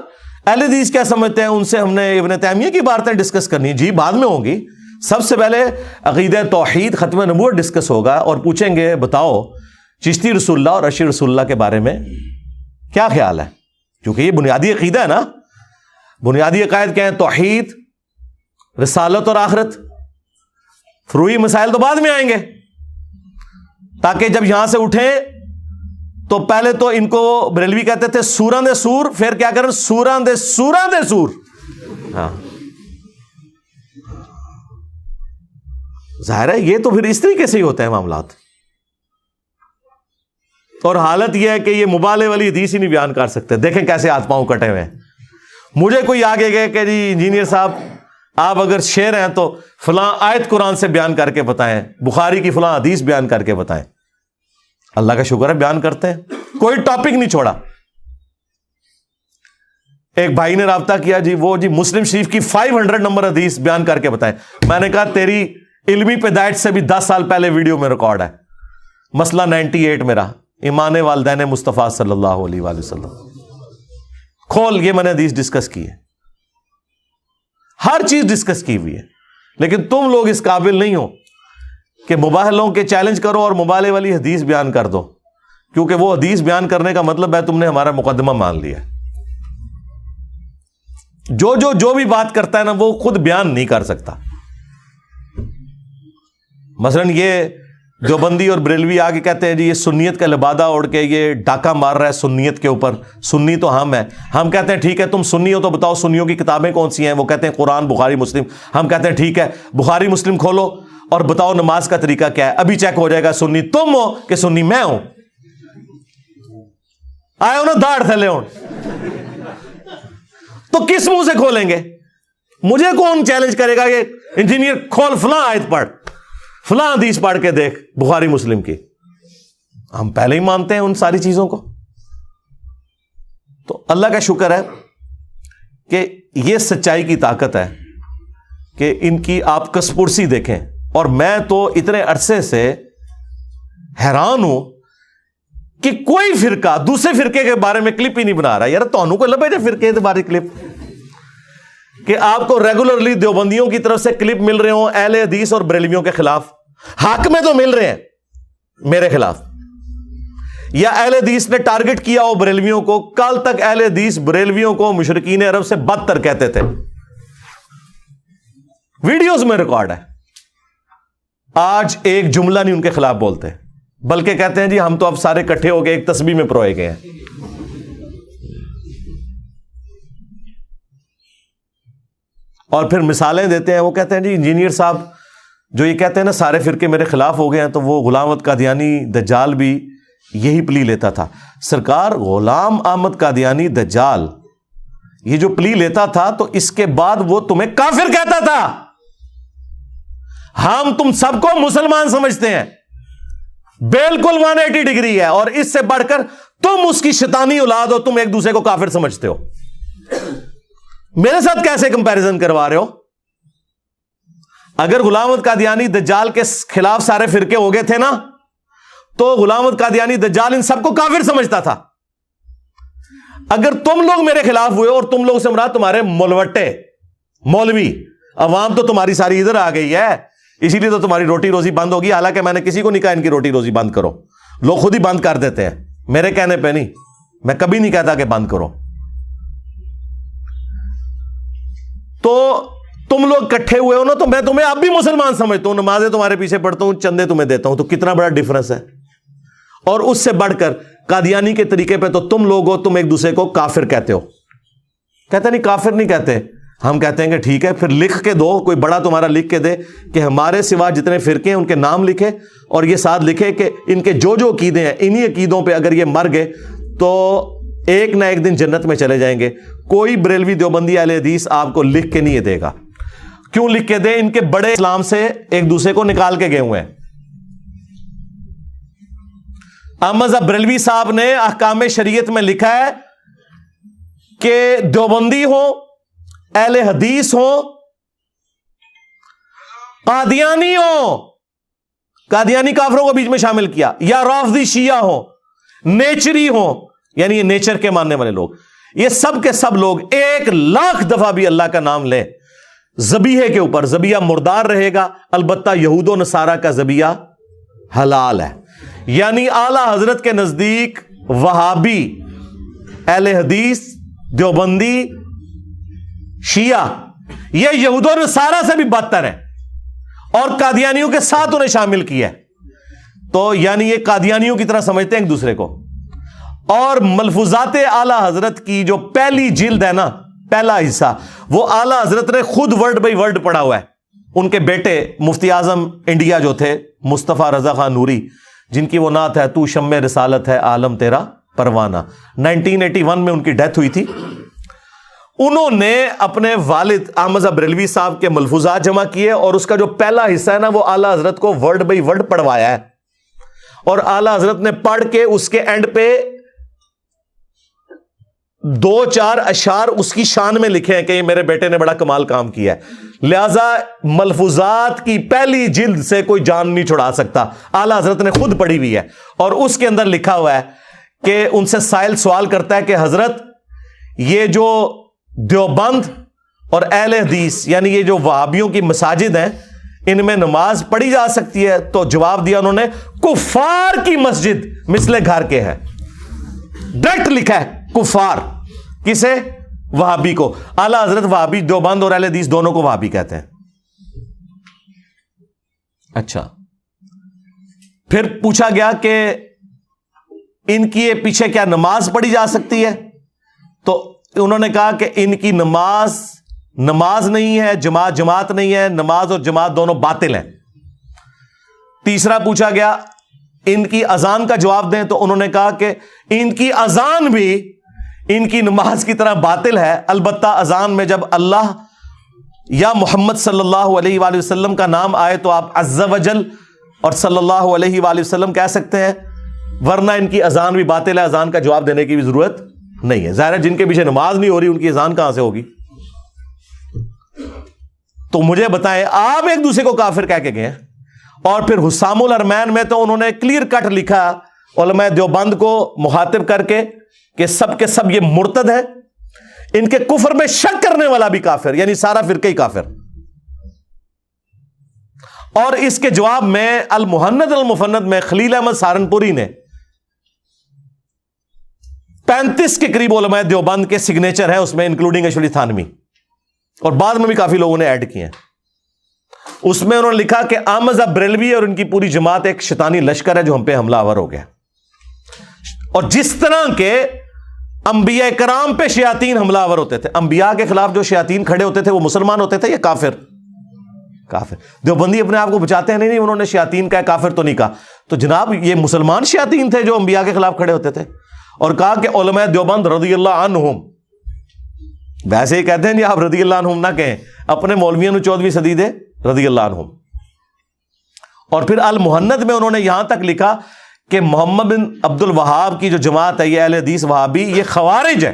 اہل حدیث کیا سمجھتے ہیں، ان سے ہم نے ابن تیمیہ کی باتیں ڈسکس کرنی جی بعد میں ہوں گی. سب سے پہلے عقیدہ توحید ختم نبوت ڈسکس ہوگا اور پوچھیں گے بتاؤ چشتی رسول اللہ اور اشعری رسول اللہ کے بارے میں کیا خیال ہے، کیونکہ یہ بنیادی عقیدہ ہے نا. بنیادی عقائد کیا ہیں؟ توحید، رسالت اور آخرت. فروعی مسائل تو بعد میں آئیں گے، تاکہ جب یہاں سے اٹھیں تو پہلے تو ان کو بریلوی کہتے تھے سوراں دے سور، پھر کیا کریں سوراں دے سور. ہاں ظاہر ہے یہ تو پھر اس طریقے سے ہی ہوتے ہیں معاملات. اور حالت یہ ہے کہ یہ مبالغے والی حدیث ہی نہیں بیان کر سکتے. دیکھیں کیسے ہاتھ پاؤں کٹے ہوئے ہیں. مجھے کوئی آگے گئے کہ جی انجینئر صاحب آپ اگر شعر ہیں تو فلاں آیت قرآن سے بیان کر کے بتائیں، بخاری کی فلاں حدیث بیان کر کے بتائیں. اللہ کا شکر ہے بیان کرتے ہیں، کوئی ٹاپک نہیں چھوڑا. ایک بھائی نے رابطہ کیا جی وہ جی مسلم شریف کی 500 نمبر حدیث بیان کر کے بتائیں. میں نے کہا تیری علمی پیدائش سے بھی 10 سال پہلے ویڈیو میں ریکارڈ ہے. مسئلہ 98 میرا ایمان والدین مصطفیٰ صلی اللہ علیہ وآلہ وسلم کھول، یہ میں نے حدیث ڈسکس کی ہے، ہر چیز ڈسکس کی ہوئی ہے. لیکن تم لوگ اس قابل نہیں ہو کہ مباہلوں کے چیلنج کرو اور مبالغے والی حدیث بیان کر دو، کیونکہ وہ حدیث بیان کرنے کا مطلب ہے تم نے ہمارا مقدمہ مان لیا. جو بھی بات کرتا ہے نا وہ خود بیان نہیں کر سکتا. مثلا یہ دیوبندی اور بریلوی آگے کہتے ہیں جی یہ سنیت کا لبادہ اوڑھ کے یہ ڈاکہ مار رہا ہے سنیت کے اوپر، سنی تو ہم ہیں. ہم کہتے ہیں ٹھیک ہے تم سنی ہو تو بتاؤ سنیوں کی کتابیں کون سی ہیں، وہ کہتے ہیں قرآن بخاری مسلم. ہم کہتے ہیں ٹھیک ہے بخاری مسلم کھولو اور بتاؤ نماز کا طریقہ کیا ہے. ابھی چیک ہو جائے گا سنی تم ہو کہ سنی میں ہوں. آئے ہو نا داڑھ تھلے ہوں تو کس منہ سے کھولیں گے؟ مجھے کون چیلنج کرے گا کہ انجینئر کھول فلاں آیت پڑھ، فلاں حدیث پڑھ کے دیکھ بخاری مسلم کی. ہم پہلے ہی مانتے ہیں ان ساری چیزوں کو. تو اللہ کا شکر ہے کہ یہ سچائی کی طاقت ہے کہ ان کی آپ کس پرسی دیکھیں. اور میں تو اتنے عرصے سے حیران ہوں کہ کوئی فرقہ دوسرے فرقے کے بارے میں کلپ ہی نہیں بنا رہا. یار تانوں کو لبے جے فرقے کے بارے کلپ کہ آپ کو ریگولرلی دیوبندیوں کی طرف سے کلپ مل رہے ہوں اہل حدیث اور بریلویوں کے خلاف. حق میں تو مل رہے ہیں میرے خلاف, یا اہل حدیث نے ٹارگٹ کیا ہو بریلویوں کو. کل تک اہل حدیث بریلویوں کو مشرکین عرب سے بدتر کہتے تھے, ویڈیوز میں ریکارڈ ہے. آج ایک جملہ نہیں ان کے خلاف بولتے, بلکہ کہتے ہیں جی ہم تو اب سارے اکٹھے ہو کے ایک تسبیح میں پروئے گئے ہیں. اور پھر مثالیں دیتے ہیں. وہ کہتے ہیں جی انجینئر صاحب جو یہ کہتے ہیں نا سارے فرقے میرے خلاف ہو گئے ہیں, تو وہ غلام احمد قادیانی دجال بھی یہی پلی لیتا تھا. سرکار غلام احمد قادیانی دجال یہ جو پلی لیتا تھا تو اس کے بعد وہ تمہیں کافر کہتا تھا. ہم تم سب کو مسلمان سمجھتے ہیں, بالکل 180 ڈگری ہے. اور اس سے بڑھ کر تم اس کی شیطانی اولاد ہو, تم ایک دوسرے کو کافر سمجھتے ہو. میرے ساتھ کیسے کمپیریزن کروا رہے ہو؟ اگر غلام احمد قادیانی دجال کے خلاف سارے فرقے ہو گئے تھے نا, تو غلام احمد قادیانی دجال ان سب کو کافر سمجھتا تھا. اگر تم لوگ میرے خلاف ہوئے, اور تم لوگ سے مراد تمہارے مولوٹے مولوی عوام تو تمہاری ساری ادھر آ گئی ہے, اسی لیے تو تمہاری روٹی روزی بند ہوگی. حالانکہ میں نے کسی کو نہیں کہا ان کی روٹی روزی بند کرو, لوگ خود ہی بند کر دیتے ہیں میرے کہنے پہ نہیں. میں کبھی نہیں کہتا کہ بند کرو. تو تم لوگ اکٹھے ہوئے ہو نا, تو میں تمہیں اب بھی مسلمان سمجھتا ہوں, نمازیں تمہارے پیچھے پڑھتا ہوں, چندے تمہیں دیتا ہوں. تو کتنا بڑا ڈفرنس ہے. اور اس سے بڑھ کر قادیانی کے طریقے پہ تو تم لوگ ہو, تم ایک دوسرے کو کافر کہتے ہو. کہتے نہیں کافر نہیں کہتے, ہم کہتے ہیں کہ ٹھیک ہے پھر لکھ کے دو, کوئی بڑا تمہارا لکھ کے دے کہ ہمارے سوا جتنے فرقے ہیں ان کے نام لکھے, اور یہ ساتھ لکھے کہ ان کے جو عقیدے ہیں انہی عقیدوں پہ اگر یہ مر گئے تو ایک نہ ایک دن جنت میں چلے جائیں گے. کوئی بریلوی دیوبندی اہل حدیث آپ کو لکھ کے نہیں یہ دے گا. کیوں لکھ کے دے؟ ان کے بڑے اسلام سے ایک دوسرے کو نکال کے گئے ہوئے ہیں. احمد بریلوی صاحب نے احکام شریعت میں لکھا ہے کہ دیوبندی ہو, اہل حدیث ہو, قادیانی ہو, قادیانی کافروں کو بیچ میں شامل کیا, یا رافضی شیعہ ہو, نیچری ہو, یعنی یہ نیچر کے ماننے والے لوگ, یہ سب کے سب لوگ 1,00,000 دفعہ بھی اللہ کا نام لیں ذبیحے کے اوپر, ذبیحہ مردار رہے گا. البتہ یہود و نصارہ کا ذبیحہ حلال ہے. یعنی اعلی حضرت کے نزدیک وہابی, اہل حدیث, دیوبندی, شیعہ یہ یہود و نصارہ سے بھی بدتر ہے, اور قادیانیوں کے ساتھ انہیں شامل کیا ہے. تو یعنی یہ قادیانیوں کی طرح سمجھتے ہیں ایک دوسرے کو. اور ملفوظات اعلی حضرت کی جو پہلی جلد ہے نا, پہلا حصہ, وہ اعلی حضرت نے خود ورڈ بائی ورڈ پڑھا ہوا ہے. ان کے بیٹے مفتی اعظم انڈیا جو تھے مصطفیٰ رضا خان نوری, جن کی وہ نعت ہے تو شمع رسالت ہے عالم تیرا پروانہ, 1981 میں ان کی ڈیتھ ہوئی تھی. انہوں نے اپنے والد احمد بریلوی صاحب کے ملفوظات جمع کیے, اور اس کا جو پہلا حصہ ہے نا وہ اعلی حضرت کو ورڈ بائی ورڈ پڑھوایا ہے. اور اعلی حضرت نے پڑھ کے اس کے اینڈ پہ 2-4 اشعار اس کی شان میں لکھے ہیں کہ یہ میرے بیٹے نے بڑا کمال کام کیا ہے. لہذا ملفوظات کی پہلی جلد سے کوئی جان نہیں چھڑا سکتا. اعلی حضرت نے خود پڑھی ہوئی ہے, اور اس کے اندر لکھا ہوا ہے کہ ان سے سائل سوال کرتا ہے کہ حضرت یہ جو دیوبند اور اہل حدیث یعنی یہ جو وہابیوں کی مساجد ہیں ان میں نماز پڑھی جا سکتی ہے؟ تو جواب دیا انہوں نے, کفار کی مسجد مثل گھر کے ہے. ڈائریکٹ لکھا ہے کفار. کسے؟ وہابی کو. اعلی حضرت وہابی, دیوبند اور اہل حدیث دونوں کو وہابی کہتے ہیں. اچھا, پھر پوچھا گیا کہ ان کی پیچھے کیا نماز پڑھی جا سکتی ہے؟ تو انہوں نے کہا کہ ان کی نماز نہیں ہے, جماعت نہیں ہے. نماز اور جماعت دونوں باطل ہیں. تیسرا پوچھا گیا ان کی اذان کا جواب دیں, تو انہوں نے کہا کہ ان کی اذان بھی ان کی نماز کی طرح باطل ہے. البتہ اذان میں جب اللہ یا محمد صلی اللہ علیہ وآلہ وسلم کا نام آئے تو آپ عز وجل اور صلی اللہ علیہ وآلہ وسلم کہہ سکتے ہیں, ورنہ ان کی اذان بھی باطل ہے. اذان کا جواب دینے کی بھی ضرورت نہیں ہے. ظاہر ہے جن کے پیچھے نماز نہیں ہو رہی ان کی اذان کہاں سے ہوگی؟ تو مجھے بتائیں, آپ ایک دوسرے کو کافر کہہ کے گئے. اور پھر حسام الارمین میں تو انہوں نے کلیئر کٹ لکھا, علماء دیوبند کو مخاطب کر کے کہ سب کے سب یہ مرتد ہے، ان کے کفر میں شک کرنے والا بھی کافر، یعنی سارا فرقہ ہی کافر. اور اس کے جواب میں المہند المفند میں خلیل احمد سہارنپوری نے 35 کے قریب علماء دیوبند کے سگنیچر ہیں اس میں، انکلوڈنگ اشولی تھانوی، اور بعد میں بھی کافی لوگوں نے ایڈ کیے ہیں. اس میں انہوں نے لکھا کہ احمد بریلوی اور ان کی پوری جماعت ایک شیطانی لشکر ہے جو ہم پہ حملہ آور ہو گیا. اور جس طرح کے انبیاء کرام پہ شیاطین حملہ آور ہوتے تھے، انبیاء کے خلاف جو شیاطین کھڑے ہوتے تھے وہ مسلمان ہوتے تھے یا کافر؟ کافر. دیوبندی اپنے آپ کو بچاتے ہیں نہیں انہوں نے شیاطین کہا، کافر تو نہیں کہا. تو جناب یہ مسلمان شیاطین تھے جو انبیاء کے خلاف کھڑے ہوتے تھے. اور کہا کہ علماء دیوبند رضی اللہ عنہم، ویسے ہی کہتے ہیں جی آپ رضی اللہ عنہم نہ کہیں، اپنے مولویوں نے 14ویں صدی دے رضی اللہ عنہم. اور پھر المہند میں انہوں نے یہاں تک لکھا کہ محمد بن عبد الوہاب کی جو جماعت ہے یہ اہل حدیث وہابی، یہ خوارج ہے،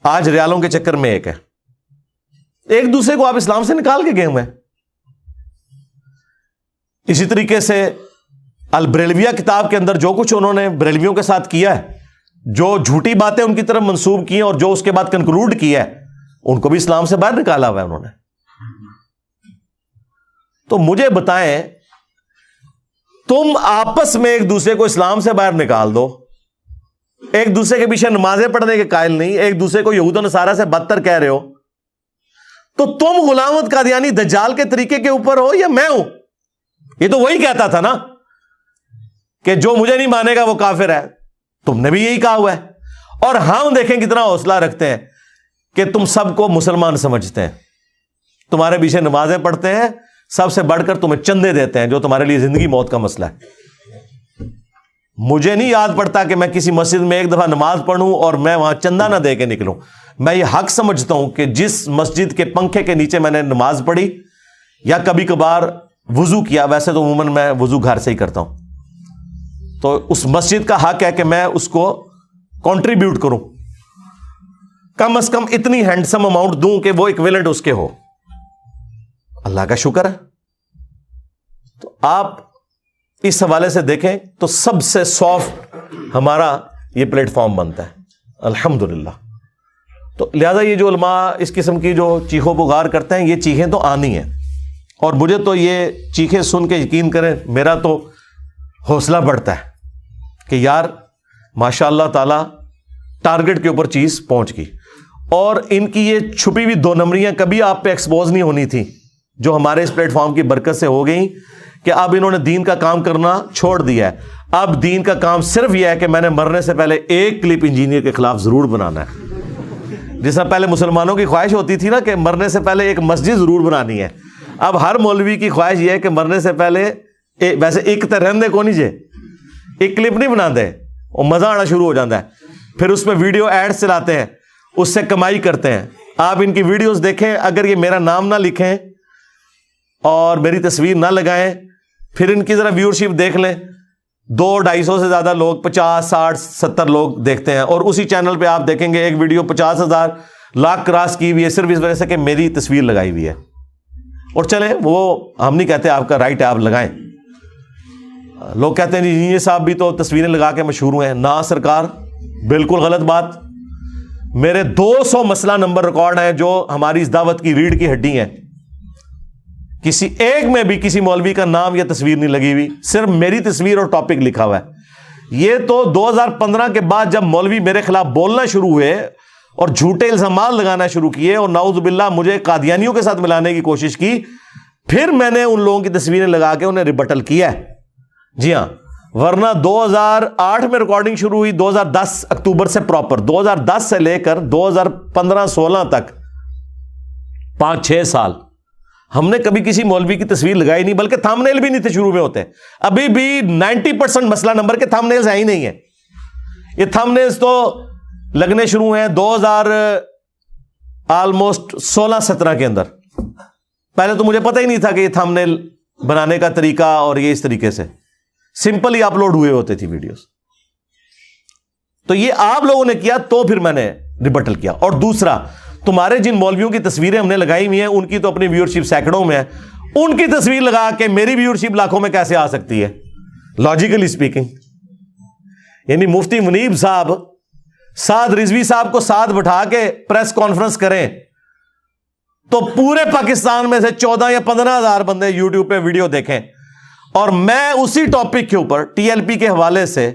آج ریالوں کے چکر میں ایک ہے، ایک دوسرے کو آپ اسلام سے نکال کے گئے ہوئے ہیں. اسی طریقے سے البریلویہ کتاب کے اندر جو کچھ انہوں نے بریلویوں کے ساتھ کیا ہے، جو جھوٹی باتیں ان کی طرف منسوب کی ہیں اور جو اس کے بعد کنکلوڈ کیا ہے، ان کو بھی اسلام سے باہر نکالا ہوا ہے انہوں نے. تو مجھے بتائیں، تم آپس میں ایک دوسرے کو اسلام سے باہر نکال دو، ایک دوسرے کے پیچھے نمازیں پڑھنے کے قائل نہیں، ایک دوسرے کو یہود و نصارہ سے بدتر کہہ رہے ہو، تو تم غلام احمد قادیانی دجال کے طریقے کے اوپر ہو یا میں ہوں؟ یہ تو وہی کہتا تھا نا کہ جو مجھے نہیں مانے گا وہ کافر ہے، تم نے بھی یہی کہا ہوا ہے. اور ہم دیکھیں کتنا حوصلہ رکھتے ہیں کہ تم سب کو مسلمان سمجھتے ہیں، تمہارے پیچھے نمازیں پڑھتے ہیں، سب سے بڑھ کر تمہیں چندے دیتے ہیں جو تمہارے لیے زندگی موت کا مسئلہ ہے. مجھے نہیں یاد پڑتا کہ میں کسی مسجد میں ایک دفعہ نماز پڑھوں اور میں وہاں چندہ نہ دے کے نکلوں. میں یہ حق سمجھتا ہوں کہ جس مسجد کے پنکھے کے نیچے میں نے نماز پڑھی یا کبھی کبھار وضو کیا، ویسے تو عموماً میں وضو گھر سے ہی کرتا ہوں، تو اس مسجد کا حق ہے کہ میں اس کو کنٹریبیوٹ کروں، کم از کم اتنی ہینڈسم اماؤنٹ دوں کہ وہ ایکویلنٹ اس کے ہو. اللہ کا شکر ہے. تو آپ اس حوالے سے دیکھیں تو سب سے سافٹ ہمارا یہ پلیٹ فارم بنتا ہے الحمدللہ. تو لہذا یہ جو علماء اس قسم کی جو چیخوں پکار کرتے ہیں، یہ چیخیں تو آنی ہیں، اور مجھے تو یہ چیخیں سن کے یقین کریں میرا تو حوصلہ بڑھتا ہے کہ یار ماشاء اللہ تعالی ٹارگٹ کے اوپر چیز پہنچ گئی. اور ان کی یہ چھپی ہوئی 2 نمبریاں کبھی آپ پہ ایکسپوز نہیں ہونی تھی، جو ہمارے اس پلیٹ فارم کی برکت سے ہو گئی کہ اب انہوں نے دین کا کام کرنا چھوڑ دیا ہے. اب دین کا کام صرف یہ ہے کہ میں نے مرنے سے پہلے ایک کلپ انجینئر کے خلاف ضرور بنانا ہے. جس طرح پہلے مسلمانوں کی خواہش ہوتی تھی نا کہ مرنے سے پہلے ایک مسجد ضرور بنانی ہے، اب ہر مولوی کی خواہش یہ ہے کہ مرنے سے پہلے ویسے ایک طرح دے کو نہیں جے ایک کلپ نہیں بنا دے، اور مزہ آنا شروع ہو جاتا ہے. پھر اس میں ویڈیو ایڈ چلاتے ہیں، اس سے کمائی کرتے ہیں. آپ ان کی ویڈیوز دیکھیں، اگر یہ میرا نام نہ لکھیں اور میری تصویر نہ لگائیں، پھر ان کی ذرا ویورشپ دیکھ لیں، 200-250 سے زیادہ لوگ 50 60 70 لوگ دیکھتے ہیں. اور اسی چینل پہ آپ دیکھیں گے ایک ویڈیو 50,000 لاکھ کراس کی ہوئی ہے صرف اس وجہ سے کہ میری تصویر لگائی ہوئی ہے. اور چلیں وہ ہم نہیں کہتے آپ کا رائٹ ہے آپ لگائیں. لوگ کہتے ہیں جی یہ صاحب بھی تو تصویریں لگا کے مشہور ہوئے ہیں. نہ سرکار، بالکل غلط بات. میرے 200 مسئلہ نمبر ریکارڈ ہیں جو ہماری اس دعوت کی ریڑھ کی ہڈی ہیں، کسی ایک میں بھی کسی مولوی کا نام یا تصویر نہیں لگی ہوئی، صرف میری تصویر اور ٹاپک لکھا ہوا ہے. یہ تو 2015 کے بعد جب مولوی میرے خلاف بولنا شروع ہوئے اور جھوٹے الزامات لگانا شروع کیے اور نعوذ باللہ مجھے قادیانیوں کے ساتھ ملانے کی کوشش کی، پھر میں نے ان لوگوں کی تصویریں لگا کے انہیں ریبٹل کیا ہے. جی ہاں، ورنہ 2008 میں ریکارڈنگ شروع ہوئی، 2010 اکتوبر سے پراپر 2010 سے لے کر 2015-16 تک 5-6 سال ہم نے کبھی کسی مولوی کی تصویر لگائی نہیں، بلکہ تھم نیل بھی نہیں تھے شروع میں ہوتے. ابھی بھی 90% مسئلہ نمبر کے تھم نیلز ہیں ہی نہیں ہیں. یہ تھم نیلز تو لگنے شروع ہیں 2000 آلموسٹ 16-17 کے اندر. پہلے تو مجھے پتہ ہی نہیں تھا کہ یہ تھم نیل بنانے کا طریقہ، اور یہ اس طریقے سے سمپل ہی اپلوڈ ہوئے ہوتے تھی ویڈیوز. تو یہ آپ لوگوں نے کیا تو پھر میں نے ریبٹل کیا. اور دوسرا، تمہارے جن مولویوں کی تصویریں ہم نے لگائی ہوئی ہیں ان کی تو اپنی ویورشپ سینکڑوں میں ہے، ان کی تصویر لگا کے میری ویورشپ لاکھوں میں کیسے آ سکتی ہے؟ لاجیکلی اسپیکنگ یعنی مفتی منیب صاحب سعد رضوی صاحب کو ساتھ بٹھا کے پریس کانفرنس کریں تو پورے پاکستان میں سے 14 یا 15 ہزار بندے یوٹیوب پہ ویڈیو دیکھیں، اور میں اسی ٹاپک کے اوپر ٹی ایل پی کے حوالے سے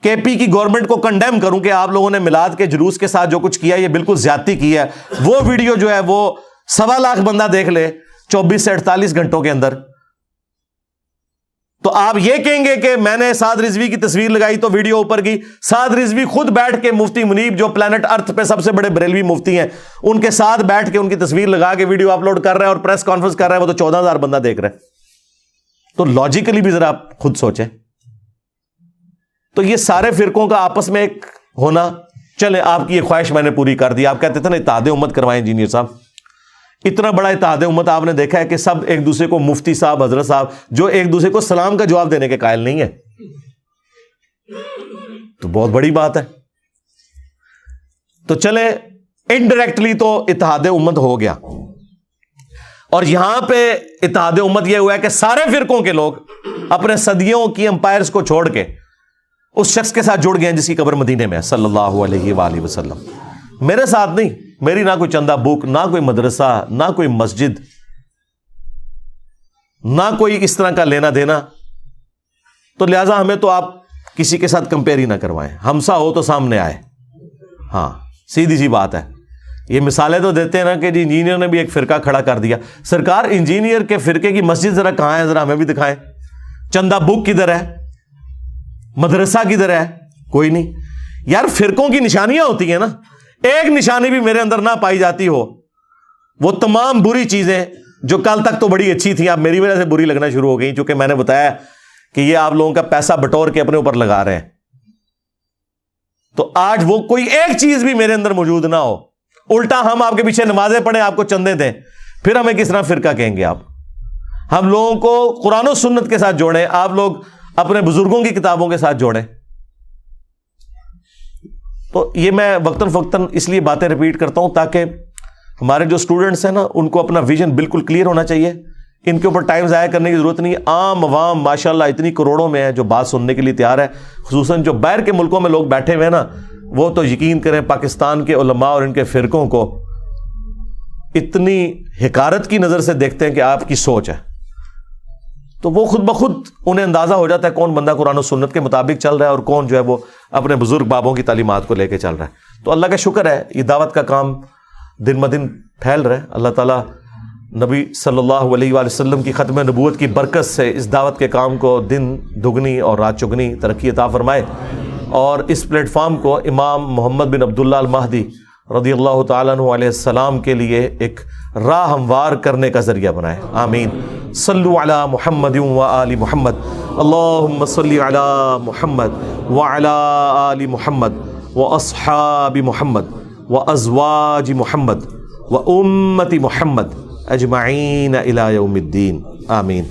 کے پی کی گورنمنٹ کو کنڈیم کروں کہ آپ لوگوں نے میلاد کے جلوس کے ساتھ جو کچھ کیا یہ بالکل زیادتی کی ہے، وہ ویڈیو جو ہے وہ 1.25 لاکھ بندہ دیکھ لے 24 سے 48 گھنٹوں کے اندر، تو آپ یہ کہیں گے کہ میں نے سعد رضوی کی تصویر لگائی تو ویڈیو اوپر کی؟ سعد رضوی خود بیٹھ کے مفتی منیب جو پلانٹ ارتھ پہ سب سے بڑے بریلوی مفتی ہیں ان کے ساتھ بیٹھ کے ان کی تصویر لگا کے ویڈیو اپلوڈ کر رہے ہیں اور پریس کانفرنس کر رہے ہیں، وہ تو 14,000 بندہ دیکھ رہے ہیں۔ تو لاجیکلی بھی ذرا آپ خود سوچیں۔ تو یہ سارے فرقوں کا آپس میں ایک ہونا، چلے آپ کی یہ خواہش میں نے پوری کر دی۔ آپ کہتے تھے نا اتحاد امت کروائیں انجینئر صاحب، اتنا بڑا اتحاد امت آپ نے دیکھا ہے کہ سب ایک دوسرے کو مفتی صاحب، حضرت صاحب، جو ایک دوسرے کو سلام کا جواب دینے کے قائل نہیں ہے، تو بہت بڑی بات ہے۔ تو چلے انڈائریکٹلی تو اتحاد امت ہو گیا، اور یہاں پہ اتحاد امت یہ ہوا ہے کہ سارے فرقوں کے لوگ اپنے صدیوں کی امپائرز کو چھوڑ کے اس شخص کے ساتھ جڑ گئے ہیں جس کی قبر مدینے میں ہے صلی اللہ علیہ وآلہ وسلم۔ میرے ساتھ نہیں، میری نہ کوئی چندہ بک، نہ کوئی مدرسہ، نہ کوئی مسجد، نہ کوئی اس طرح کا لینا دینا، تو لہٰذا ہمیں تو آپ کسی کے ساتھ کمپیئر ہی نہ کروائیں، ہمسا ہو تو سامنے آئے۔ ہاں سیدھی سی بات ہے۔ یہ مثالیں تو دیتے ہیں نا کہ جی انجینئر نے بھی ایک فرقہ کھڑا کر دیا۔ سرکار انجینئر کے فرقے کی مسجد ذرا کہاں ہے، ذرا ہمیں بھی دکھائیں۔ چندہ بک کدھر ہے، مدرسہ کدھر ہے؟ کوئی نہیں۔ یار فرقوں کی نشانیاں ہوتی ہیں نا، ایک نشانی بھی میرے اندر نہ پائی جاتی ہو، وہ تمام بری چیزیں جو کل تک تو بڑی اچھی تھیں اب میری وجہ سے بری لگنا شروع ہو گئی، چونکہ میں نے بتایا کہ یہ آپ لوگوں کا پیسہ بٹور کے اپنے اوپر لگا رہے ہیں، تو آج وہ کوئی ایک چیز بھی میرے اندر موجود نہ ہو، الٹا ہم آپ کے پیچھے نمازیں پڑھیں، آپ کو چندے دیں، پھر ہمیں کس طرح فرقہ کہیں گے آپ؟ ہم لوگوں کو قرآن و سنت کے ساتھ جوڑیں، آپ لوگ اپنے بزرگوں کی کتابوں کے ساتھ جوڑیں۔ تو یہ میں وقتاً فوقتاً اس لیے باتیں ریپیٹ کرتا ہوں تاکہ ہمارے جو اسٹوڈنٹس ہیں نا ان کو اپنا ویژن بالکل کلیئر ہونا چاہیے، ان کے اوپر ٹائم ضائع کرنے کی ضرورت نہیں ہے۔ عام عوام ماشاءاللہ اتنی کروڑوں میں ہے جو بات سننے کے لیے تیار ہے، خصوصاً جو باہر کے ملکوں میں لوگ بیٹھے ہوئے ہیں نا، وہ تو یقین کریں پاکستان کے علماء اور ان کے فرقوں کو اتنی حقارت کی نظر سے دیکھتے ہیں کہ آپ کی سوچ ہے، تو وہ خود بخود انہیں اندازہ ہو جاتا ہے کون بندہ قرآن و سنت کے مطابق چل رہا ہے اور کون جو ہے وہ اپنے بزرگ بابوں کی تعلیمات کو لے کے چل رہا ہے۔ تو اللہ کا شکر ہے یہ دعوت کا کام دن بدن پھیل رہا ہے۔ اللہ تعالیٰ نبی صلی اللہ علیہ وآلہ وسلم کی ختم نبوت کی برکت سے اس دعوت کے کام کو دن دگنی اور رات چگنی ترقی عطا فرمائے، اور اس پلیٹ فارم کو امام محمد بن عبداللہ المہدی رضی اللہ تعالیٰ عنہ علیہ السلام کے لیے ایک راہ ہموار کرنے کا ذریعہ بنائے۔ آمین۔ صلو علی محمد وآل محمد، اللہم صلی علی محمد وعلی آل محمد واصحاب محمد وازواج محمد وامت محمد اجمعین الی یوم الدین۔ آمین۔